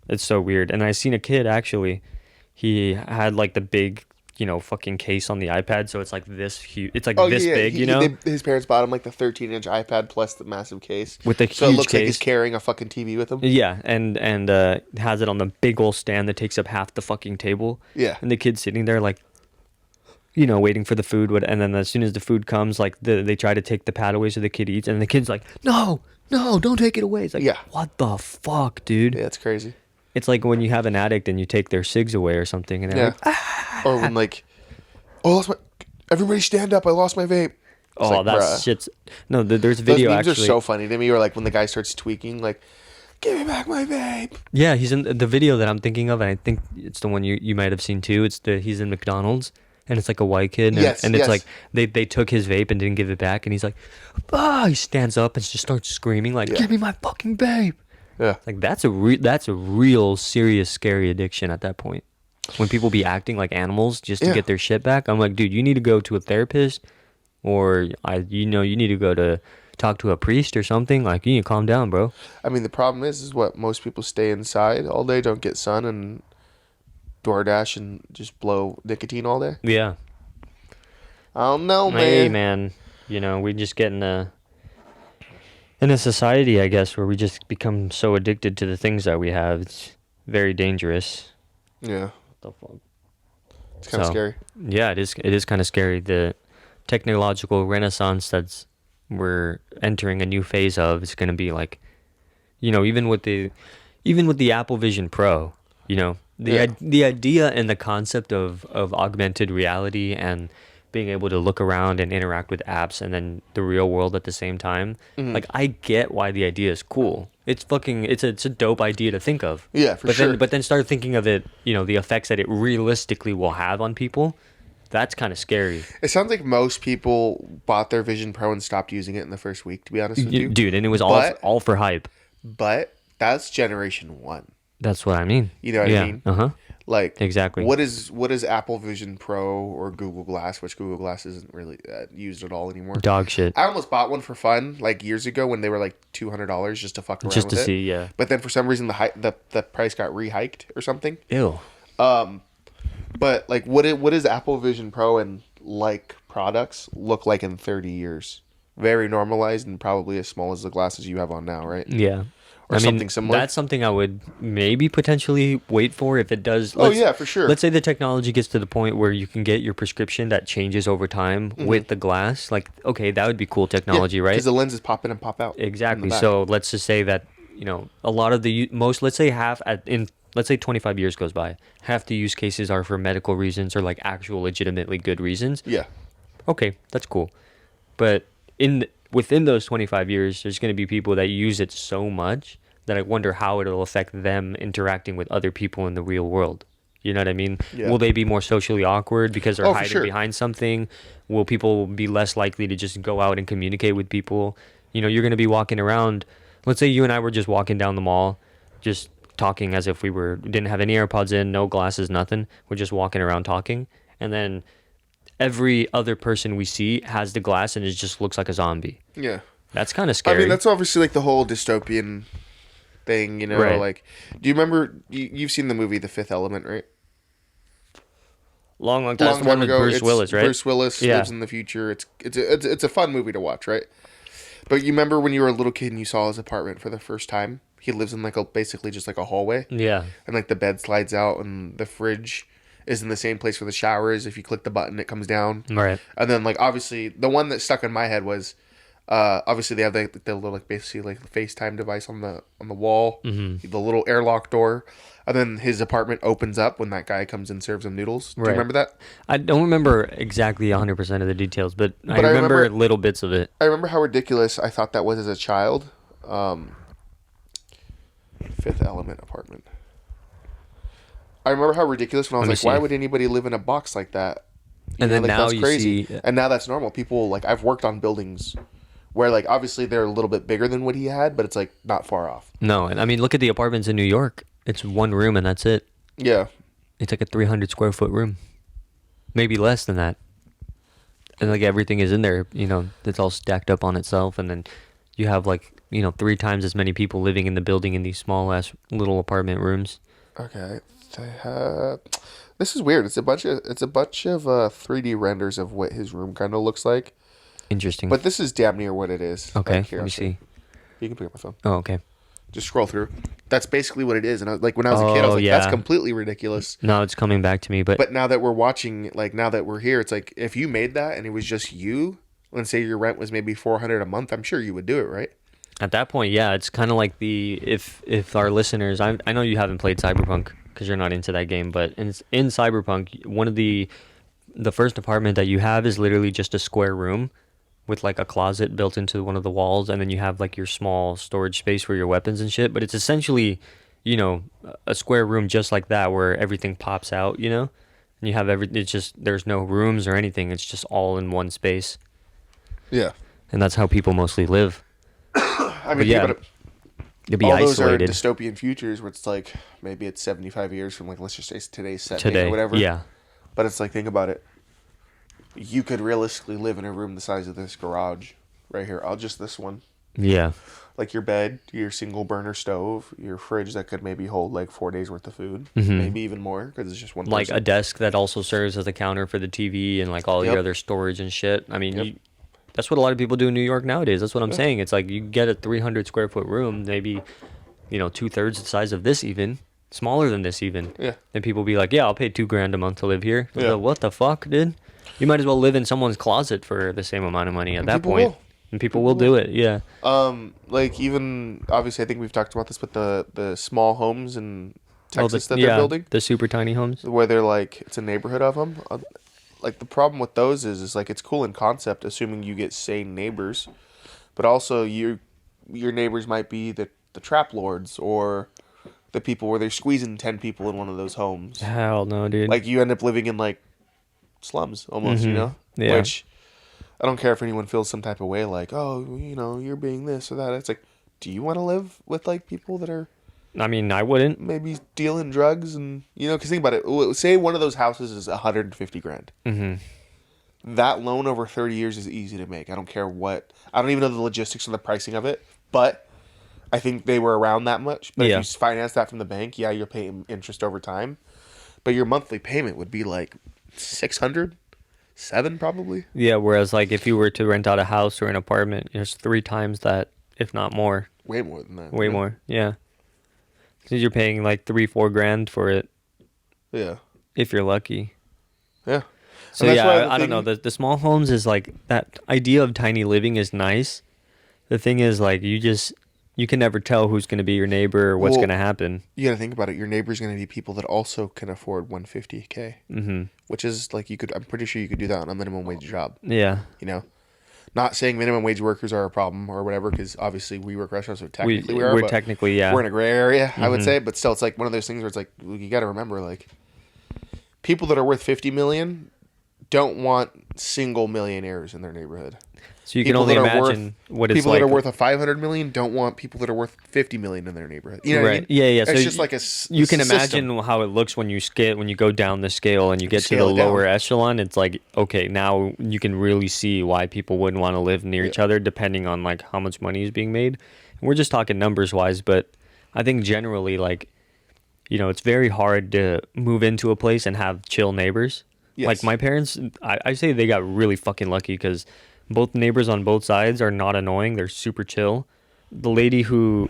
It's so weird. And I seen a kid actually, he had like the big, fucking case on the iPad. So it's like this huge, it's like big, his parents bought him like the 13-inch iPad plus the massive case. With the huge case. So it looks like he's carrying a fucking TV with him. Yeah. And has it on the big old stand that takes up half the fucking table. Yeah. And the kid's sitting there like, waiting for the food. And then as soon as the food comes, like they try to take the pad away so the kid eats. And the kid's like, no, don't take it away. It's like, what the fuck, dude? Yeah, it's crazy. It's like when you have an addict and you take their cigs away or something, and they're like, ah! Or when like, everybody stand up! I lost my vape. It's that shit's no. There's a video. Those memes actually are so funny to me. Or like when the guy starts tweaking, like, give me back my vape. Yeah, he's in the video that I'm thinking of, and I think it's the one you might have seen too. He's in McDonald's, and it's like a white kid, and it's like they took his vape and didn't give it back, and he's like, he stands up and just starts screaming like, give me my fucking vape. Yeah, like that's a real serious scary addiction at that point. When people be acting like animals just to get their shit back, I'm like, dude, you need to go to a therapist or you need to go to talk to a priest or something. Like, you need to calm down, bro. I mean, the problem is what most people stay inside all day, don't get sun, and DoorDash and just blow nicotine all day. Yeah. I don't know, Hey, man. man, we just get in a society, I guess, where we just become so addicted to the things that we have. It's very dangerous. Yeah. What the fuck? It's kind of scary. Yeah, it is. It is kind of scary. The technological renaissance that's we're entering a new phase of is going to be like, even with the Apple Vision Pro, the idea and the concept of augmented reality and being able to look around and interact with apps and then the real world at the same time. Like, I get why the idea is cool. It's a dope idea to think of. Yeah, for sure. But then start thinking of it, the effects that it realistically will have on people. That's kind of scary. It sounds like most people bought their Vision Pro and stopped using it in the first week, to be honest with you. Dude, and it was all for hype. But that's generation 1. That's what I mean. You know what I mean? Uh-huh. Like, exactly. What is Apple Vision Pro or Google Glass, which Google Glass isn't really used at all anymore. Dog shit. I almost bought one for fun like years ago when they were like $200 just to fuck around just with to it. see, yeah. But then for some reason the price got re-hiked or something. Ew. But like, what is Apple Vision Pro and like products look like in 30 years? Very normalized and probably as small as the glasses you have on now, right? Yeah. Or something similar. That's something I would maybe potentially wait for if it does. Yeah, for sure. Let's say the technology gets to the point where you can get your prescription that changes over time with the glass. Like, okay, that would be cool technology, right? Because the lenses pop in and pop out. Exactly. So let's just say that, a lot of let's say 25 years goes by, half the use cases are for medical reasons or like actual legitimately good reasons. Yeah. Okay, that's cool. But within those 25 years, there's going to be people that use it so much that I wonder how it'll affect them interacting with other people in the real world. You know what I mean? Yeah. Will they be more socially awkward because they're hiding sure. behind something? Will people be less likely to just go out and communicate with people? You're going to be walking around. Let's say you and I were just walking down the mall, just talking as if didn't have any AirPods in, no glasses, nothing. We're just walking around talking. And then every other person we see has the glass and it just looks like a zombie. Yeah. That's kind of scary. I mean, that's obviously like the whole dystopian thing, Right. Like, do you remember, you've seen the movie The Fifth Element, right? Long time. That's the one with Bruce Willis, right? Bruce Willis lives in the future. It's a fun movie to watch, right? But you remember when you were a little kid and you saw his apartment for the first time? He lives in basically just like a hallway. Yeah. And like the bed slides out and the fridge is in the same place where the shower is. If you click the button, it comes down. Right. And then like obviously the one that stuck in my head was obviously they have the little like basically like FaceTime device on the wall, the little airlock door, and then his apartment opens up when that guy comes and serves him noodles. Do you remember that? I don't remember exactly 100% of the details, but I remember little bits of it. I remember how ridiculous I thought that was as a child. Fifth Element apartment. I remember how ridiculous when I was like, why would anybody live in a box like that? And then like, now that's crazy. you see... And now that's normal. People, like, I've worked on buildings where, like, obviously they're a little bit bigger than what he had, but it's, like, not far off. No, and I mean, look at the apartments in New York. It's one room and that's it. Yeah. It's like a 300 square foot room. Maybe less than that. And, like, everything is in there, it's all stacked up on itself. And then you have, like, 3 times as many people living in the building in these small-ass little apartment rooms. Okay. This is weird. It's a bunch of 3D renders of what his room kind of looks like. Interesting. But this is damn near what it is. Okay, let me see. You can pick up my phone. Oh, okay. Just scroll through. That's basically what it is. And when I was a kid, I was like, that's completely ridiculous. No, it's coming back to me. But now that we're watching, like now that we're here, it's like if you made that and it was just you, let's say your rent was maybe $400 a month, I'm sure you would do it, right? At that point, yeah, it's kind of like if our listeners, I know you haven't played Cyberpunk because you're not into that game, but in Cyberpunk, one of the first apartment that you have is literally just a square room with like a closet built into one of the walls, and then you have like your small storage space for your weapons and shit. But it's essentially, a square room just like that where everything pops out, and you have it's just there's no rooms or anything. It's just all in one space. Yeah, and that's how people mostly live. I mean, yeah, you'll be all isolated. those are dystopian futures where it's like maybe it's 75 years from like let's just say today's setting or whatever. Yeah, but it's like think about it. you could realistically live in a room the size of this garage right here. Just this one. Yeah. Like your bed, your single burner stove, your fridge that could maybe hold like 4 days worth of food, maybe even more because it's just one Like person. a desk that also serves as a counter for the TV and like all your Yep. other storage and shit. I mean, Yep. that's what a lot of people do in New York nowadays. That's what I'm saying. It's like you get a 300 square foot room, maybe, 2/3 the size of this even, smaller than this even. Yeah. And people be like, yeah, I'll pay $2,000 a month to live here. Yeah. Like, what the fuck, dude? You might as well live in someone's closet for the same amount of money at that people point. will. And people will do it, yeah. Like even obviously, I think we've talked about this, but the small homes in Texas that they're building, the super tiny homes. where they're like it's a neighborhood of them. Like the problem with those is like it's cool in concept, assuming you get sane neighbors, but also your neighbors might be the trap lords or the people where they're squeezing 10 people in one of those homes. Hell no, dude. Like you end up living in like slums almost, Yeah. Which I don't care if anyone feels some type of way like, oh, you're being this or that. It's like, do you want to live with like people that are I mean, I wouldn't. maybe dealing drugs and because think about it. Say one of those houses is $150,000. That loan over 30 years is easy to make. I don't care what. I don't even know the logistics and the pricing of it, but I think they were around that much. But if you finance that from the bank, yeah, you're paying interest over time, but your monthly payment would be like 600, 7 probably. Yeah, whereas like if you were to rent out a house or an apartment, it's 3 times that, if not more. Way more than that. Way more, yeah. Because you're paying like $3-4 for it. Yeah. If you're lucky. Yeah. So yeah, I don't know. The small homes is like that idea of tiny living is nice. The thing is like you can never tell who's going to be your neighbor or what's going to happen. You got to think about it. Your neighbor's going to be people that also can afford $150K, which is like I'm pretty sure you could do that on a minimum wage job. Yeah. Not saying minimum wage workers are a problem or whatever, because obviously we work restaurants, so technically we are. We're technically, yeah. We're in a gray area, I would say, but still, it's like one of those things where it's like you got to remember, like people that are worth 50 million don't want single millionaires in their neighborhood. So you can only imagine what it's like. People that are worth a 500 million don't want people that are worth 50 million in their neighborhood. You know what I mean? Yeah. It's so just like you can system. imagine how it looks when you go down the scale and you get to the lower echelon. It's like, okay, now you can really see why people wouldn't want to live near each other, depending on like how much money is being made. And we're just talking numbers wise, but I think generally, like, it's very hard to move into a place and have chill neighbors. Yes. Like my parents, I say they got really fucking lucky because both neighbors on both sides are not annoying. They're super chill. The lady who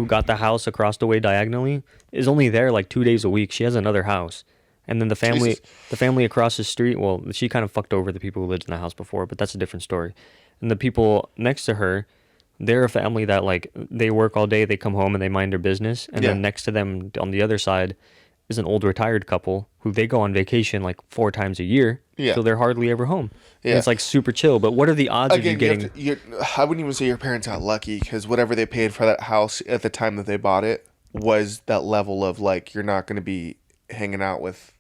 got the house across the way diagonally is only there like 2 days a week. She has another house. And then the family across the street, well, she kind of fucked over the people who lived in the house before, but that's a different story. And the people next to her, they're a family that like they work all day, they come home and they mind their business. And then next to them on the other side is an old retired couple who they go on vacation like 4 times a year. So they're hardly ever home. Yeah. And it's like super chill. But what are the odds of you getting... I wouldn't even say your parents got lucky because whatever they paid for that house at the time that they bought it was that level of like, you're not going to be hanging out with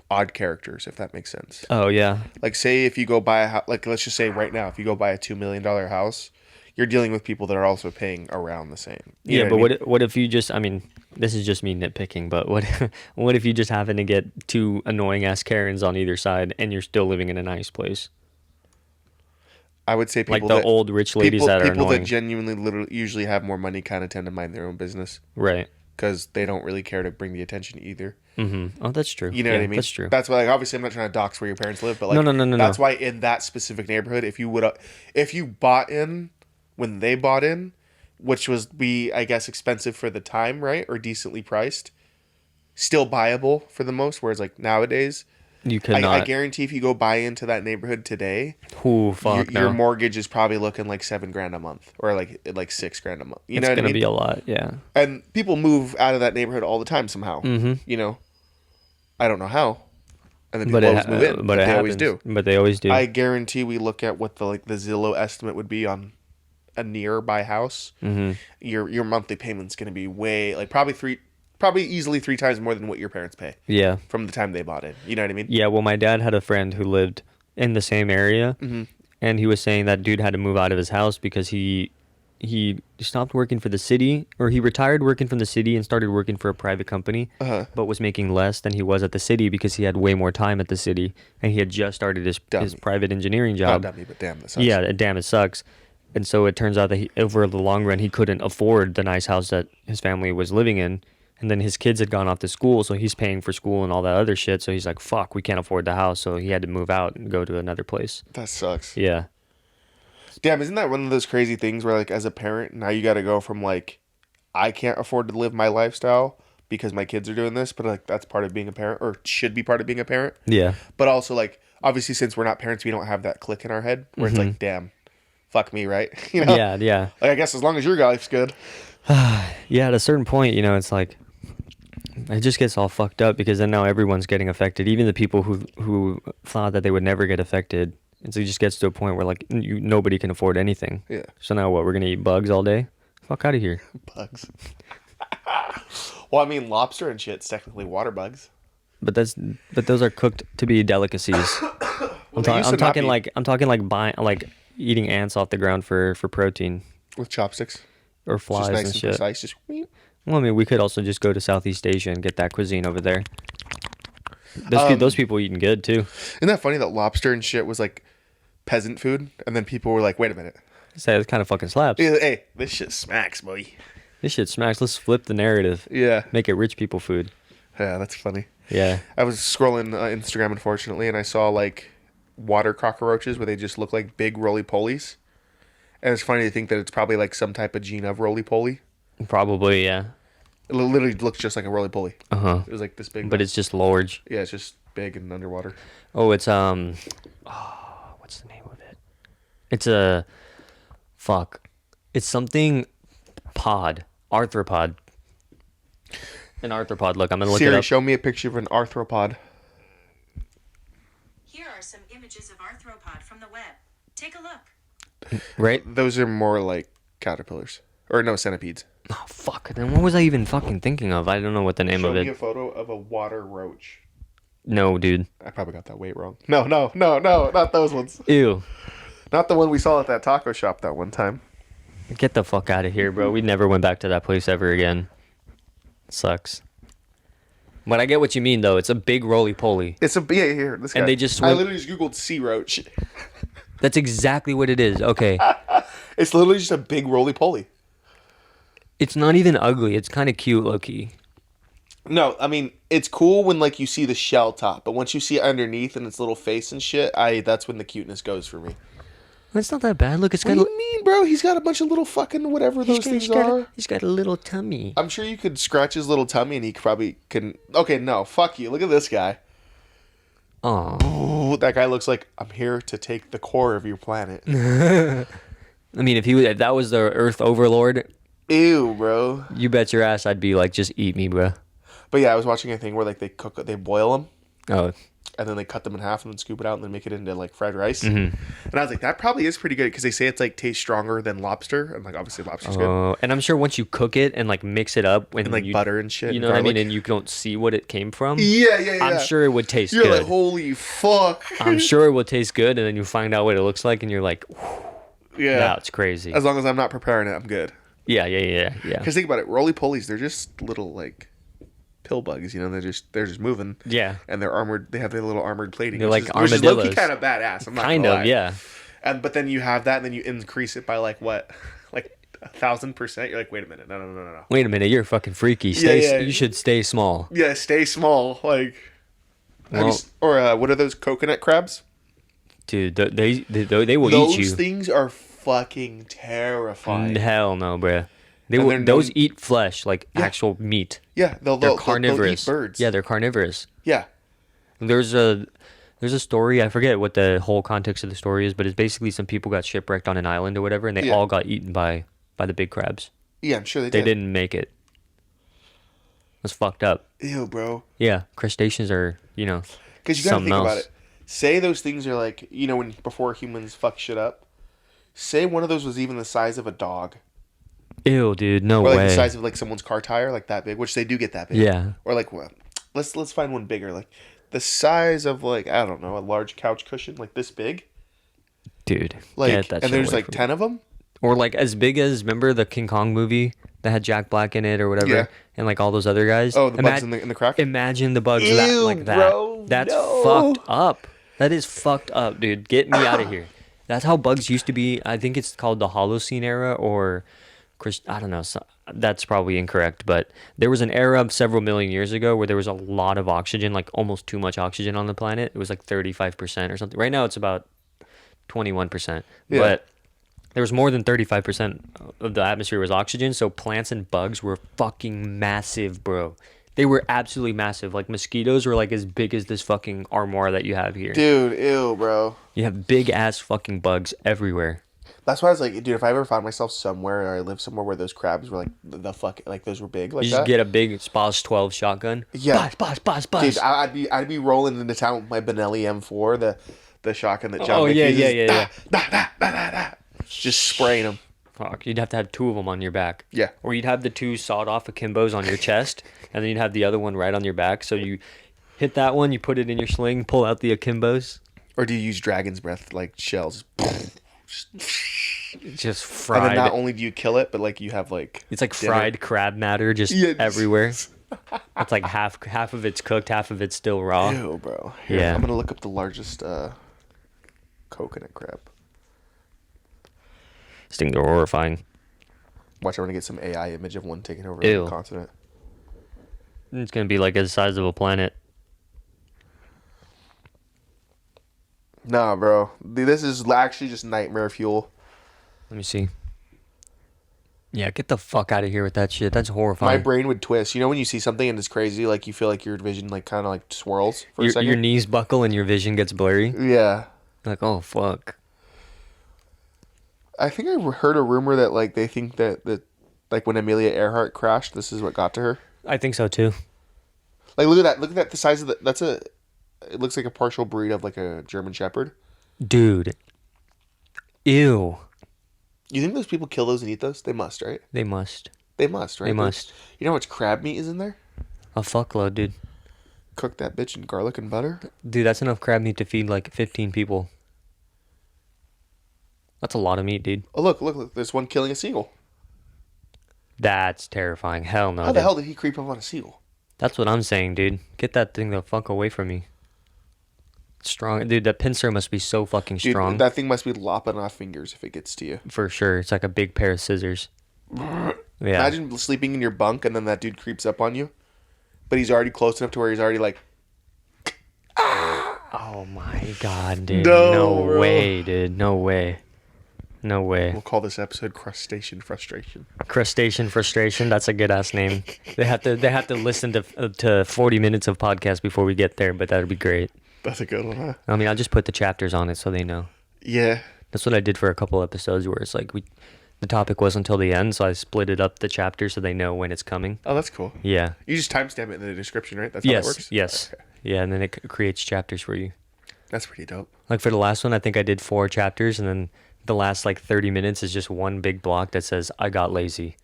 odd characters, if that makes sense. Oh, yeah. Like say if you go buy a house, like let's just say right now, if you go buy a $2 million house, you're dealing with people that are also paying around the same. You know but what if you just, I mean, this is just me nitpicking, but what if you just happen to get 2 annoying ass Karens on either side and you're still living in a nice place? I would say people like the old rich ladies that are annoying. People that genuinely literally usually have more money kind of tend to mind their own business. Right. Because they don't really care to bring the attention either. Mm-hmm. Oh, that's true. You know what I mean? That's true. That's why, like, obviously, I'm not trying to dox where your parents live, but like, no. That's why in that specific neighborhood, if you bought in when they bought in, which was I guess expensive for the time, right, or decently priced, still buyable for the most. Whereas like nowadays, you could not. I guarantee if you go buy into that neighborhood today, your mortgage is probably looking like $7,000 a month, or like $6,000 a month. You know what I mean? It's gonna be a lot, yeah. And people move out of that neighborhood all the time somehow. Mm-hmm. I don't know how. And then people always move in, but they always do. But they always do. I guarantee we look at what the Zillow estimate would be on a nearby house. Mm-hmm. Your monthly payment's going to be way probably easily 3 times more than what your parents pay. Yeah. From the time they bought it. You know what I mean? Yeah. Well, my dad had a friend who lived in the same area, and he was saying that dude had to move out of his house because he he stopped working for the city, or he retired working from the city and started working for a private company, but was making less than he was at the city because he had way more time at the city, and he had just started his private engineering job. Not dummy, but damn, that sucks. Yeah, damn, it sucks. And so it turns out that over the long run, he couldn't afford the nice house that his family was living in. And then his kids had gone off to school, so he's paying for school and all that other shit. So he's like, fuck, we can't afford the house. So he had to move out and go to another place. That sucks. Yeah. Damn, isn't that one of those crazy things where, like, as a parent, now you got to go from, like, I can't afford to live my lifestyle because my kids are doing this, but, like, that's part of being a parent, or should be part of being a parent. Yeah. But also, like, obviously, since we're not parents, we don't have that click in our head where it's like, damn, fuck me, right? You know? Yeah, yeah. Like, I guess as long as your life's good. Yeah, at a certain point, you know, it's like, it just gets all fucked up because then now everyone's getting affected. Even the people who thought that they would never get affected. And so it just gets to a point where, like, nobody can afford anything. Yeah. So now what? We're going to eat bugs all day? Fuck out of here. Bugs. Well, I mean, lobster and shit's technically water bugs. But those are cooked to be delicacies. I'm talking like buying, like eating ants off the ground for protein. With chopsticks. Or flies just nice and shit. Precise, just... Well, I mean, we could also just go to Southeast Asia and get that cuisine over there. Those people eating good too. Isn't that funny that lobster and shit was like peasant food, and then people were like, "Wait a minute, it kind of fucking slaps." Hey, this shit smacks, boy. This shit smacks. Let's flip the narrative. Yeah, make it rich people food. Yeah, that's funny. Yeah, I was scrolling Instagram, unfortunately, and I saw like water cockroaches where they just look like big roly polies, and it's funny to think that it's probably like some type of gene of roly poly. Probably, yeah. It literally looks just like a roly poly. It was like this big, but it's just large. Yeah, it's just big and underwater. Oh, it's what's the name of it? It's it's something arthropod. An arthropod. Look, I'm gonna look Siri, it up. show me a picture of an arthropod. Here are some images of arthropod from the web. Take a look. Right? Those are more like caterpillars. Or no, centipedes. Oh, fuck. Then what was I even fucking thinking of? I don't know what the name of it. Show me a photo of a water roach. No, dude. I probably got that weight wrong. No, not those ones. Ew. Not the one we saw at that taco shop that one time. Get the fuck out of here, bro. We never went back to that place ever again. Sucks. But I get what you mean, though. It's a big roly-poly. It's a... Yeah, here, this guy. And they just swim. I literally just Googled sea roach. That's exactly what it is. Okay. It's literally just a big roly-poly. It's not even ugly. It's kind of cute, low-key. No, I mean, it's cool when, like, you see the shell top. But once you see it underneath and its little face and shit, that's when the cuteness goes for me. That's not that bad. Look, it's got... What do you mean, bro? He's got a bunch of little fucking whatever those things are. He's got a little tummy. I'm sure you could scratch his little tummy and he probably can... Okay, no, fuck you. Look at this guy. Oh, that guy looks like, I'm here to take the core of your planet. I mean, if that was the Earth Overlord... Ew, bro. You bet your ass I'd be like, just eat me, bro. But yeah, I was watching a thing where like they boil them. Oh. And then they cut them in half and then scoop it out and then make it into like fried rice. Mm-hmm. And I was like, that probably is pretty good because they say it's like tastes stronger than lobster. And like obviously lobster's good. And I'm sure once you cook it and like mix it up and like butter and shit. You know what I mean? And you don't see what it came from. Yeah. I'm sure it would taste good. You're like, holy fuck. I'm sure it would taste good. And then you find out what it looks like and you're like, yeah, that's crazy. As long as I'm not preparing it, I'm good. Yeah. Because think about it, roly-polies, they're just little like pill bugs, you know. They're just moving. Yeah. And they're armored. They have their little armored plating. They're like armadillos. Which is low-key kind of badass. I'm not gonna lie. Yeah. But then you have that, and then you increase it by like what, like 1,000%. You're like, wait a minute, no. Wait a minute, you're fucking freaky. You should stay small. Yeah, stay small. Like, what are those coconut crabs? Dude, they will eat you. Those things are fucking terrifying. Hell no, bro. Those eat flesh, like actual meat. Yeah, they're carnivorous. They'll eat birds. Yeah, they're carnivorous. Yeah. There's a story, I forget what the whole context of the story is, but it's basically some people got shipwrecked on an island or whatever, and they all got eaten by the big crabs. Yeah, I'm sure they did. They didn't make it. That's fucked up. Ew, bro. Yeah, crustaceans are, because you gotta think about it. Say those things are like, before humans fuck shit up. Say one of those was even the size of a dog. Ew, dude, no way. Or like the size of like someone's car tire, like that big, which they do get that big. Yeah. Or like, well, let's find one bigger, like the size of like, I don't know, a large couch cushion, like this big. Dude, like, get that and there's like 10 of them. Or like as big as, remember the King Kong movie that had Jack Black in it or whatever, Yeah. and like all those other guys. Oh, the bugs in the crack. Imagine the bugs Ew, like that. bro, That's no. fucked up. That is fucked up, dude. Get me out of here. That's how bugs used to be. I think it's called the Holocene era, or I don't know. That's probably incorrect, but there was an era several million years ago where there was a lot of oxygen, like almost too much oxygen on the planet. It was like 35% or something. Right now it's about 21%. Yeah. But there was more than 35% of the atmosphere was oxygen, so plants and bugs were fucking massive, bro. They were absolutely massive. Like mosquitoes were like as big as this fucking armoire that you have here. Dude, ew, bro. You have big ass fucking bugs everywhere. That's why I was like, dude, if I ever found myself somewhere or I lived somewhere where those crabs were like the fuck, like those were big like You that. just get a big SPAS 12 shotgun. Yeah. Buzz. Dude, I'd be rolling into town with my Benelli M4, the shotgun that John Oh, yeah, Mickey's yeah. just spraying them. Fuck, you'd have to have two of them on your back. Yeah. Or you'd have the two sawed off akimbos on your chest, and then you'd have the other one right on your back. So you hit that one, you put it in your sling, pull out the akimbos. Or do you use dragon's breath like shells? Just fried. And then not only do you kill it, but like you have like It's like dinner. fried crab matter just everywhere. It's like half of it's cooked, half of it's still raw. Ew, bro. Here, Yeah. I'm gonna look up the largest coconut crab. These things are horrifying. Watch, I'm gonna get some AI image of one taking over Ew. the continent. It's gonna be like the size of a planet. Nah, bro. This is actually just nightmare fuel. Let me see. Yeah, get the fuck out of here with that shit. That's horrifying. My brain would twist. You know when you see something and it's crazy, like you feel like your vision like kind of like swirls for a second? Your knees buckle and your vision gets blurry. Yeah. Like, oh fuck. I think I heard a rumor that like they think that like when Amelia Earhart crashed, this is what got to her. I think so too. Like look at that. Look at that. The size of it looks like a partial breed of like a German Shepherd. Dude. Ew. You think those people kill those and eat those? They must, right? They must. They must, right? They must. You know how much crab meat is in there? A fuckload, dude. Cook that bitch in garlic and butter. Dude, that's enough crab meat to feed like 15 people. That's a lot of meat, dude. Oh look! There's one killing a seagull. That's terrifying. Hell no. How the dude. hell did he creep up on a seagull? That's what I'm saying, dude. Get that thing the fuck away from me. Strong, dude. That pincer must be so fucking Dude, strong. that thing must be lopping off fingers if it gets to you. For sure. It's like a big pair of scissors. Yeah. Imagine sleeping in your bunk and then that dude creeps up on you, but he's already close enough to where he's already like. Oh my god, dude. No, No bro. way, dude. No way. No way. We'll call this episode "Crustacean Frustration." Crustacean frustration. That's a good ass name. They have to listen to 40 minutes of podcast before we get there, but that'd be great. That's a good one, huh? I mean, I'll just put the chapters on it so they know. Yeah. That's what I did for a couple episodes where it's like the topic was until the end, so I split it up the chapters so they know when it's coming. Oh, that's cool. Yeah. You just timestamp it in the description, right? That's how that works? Yes. Okay. Yeah, and then it creates chapters for you. That's pretty dope. Like for the last one, I think I did 4 chapters, and then the last like 30 minutes is just one big block that says I got lazy.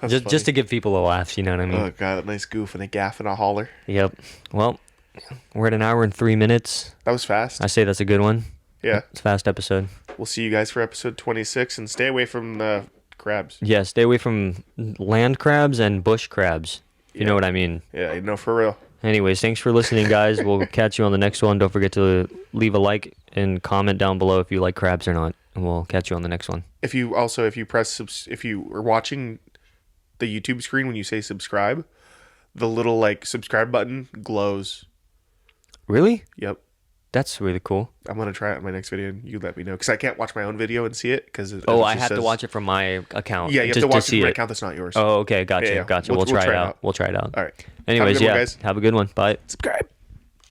Just to give people a laugh, you know what I mean? Oh god, a nice goof and a gaff and a holler. Yep. Well, we're at 1 hour and 3 minutes. That was fast. I say that's a good one. Yeah. It's a fast episode. We'll see you guys for episode 26 and stay away from the crabs. Yeah, stay away from land crabs and bush crabs. If you know what I mean. Yeah, no, for real. Anyways, thanks for listening, guys. We'll catch you on the next one. Don't forget to leave a like and comment down below if you like crabs or not. And we'll catch you on the next one. If you are watching the YouTube screen when you say subscribe, the little like subscribe button glows. Really? Yep. That's really cool. I'm gonna try it in my next video, and you let me know because I can't watch my own video and see it because I have to watch it from my account. Yeah, you have to watch it from my account that's not yours. Oh, okay, gotcha, Yeah. gotcha. We'll We'll try it try it out. out. We'll try it out. All right. Anyways, Have a good one, yeah, guys. have a good one. Bye. Subscribe.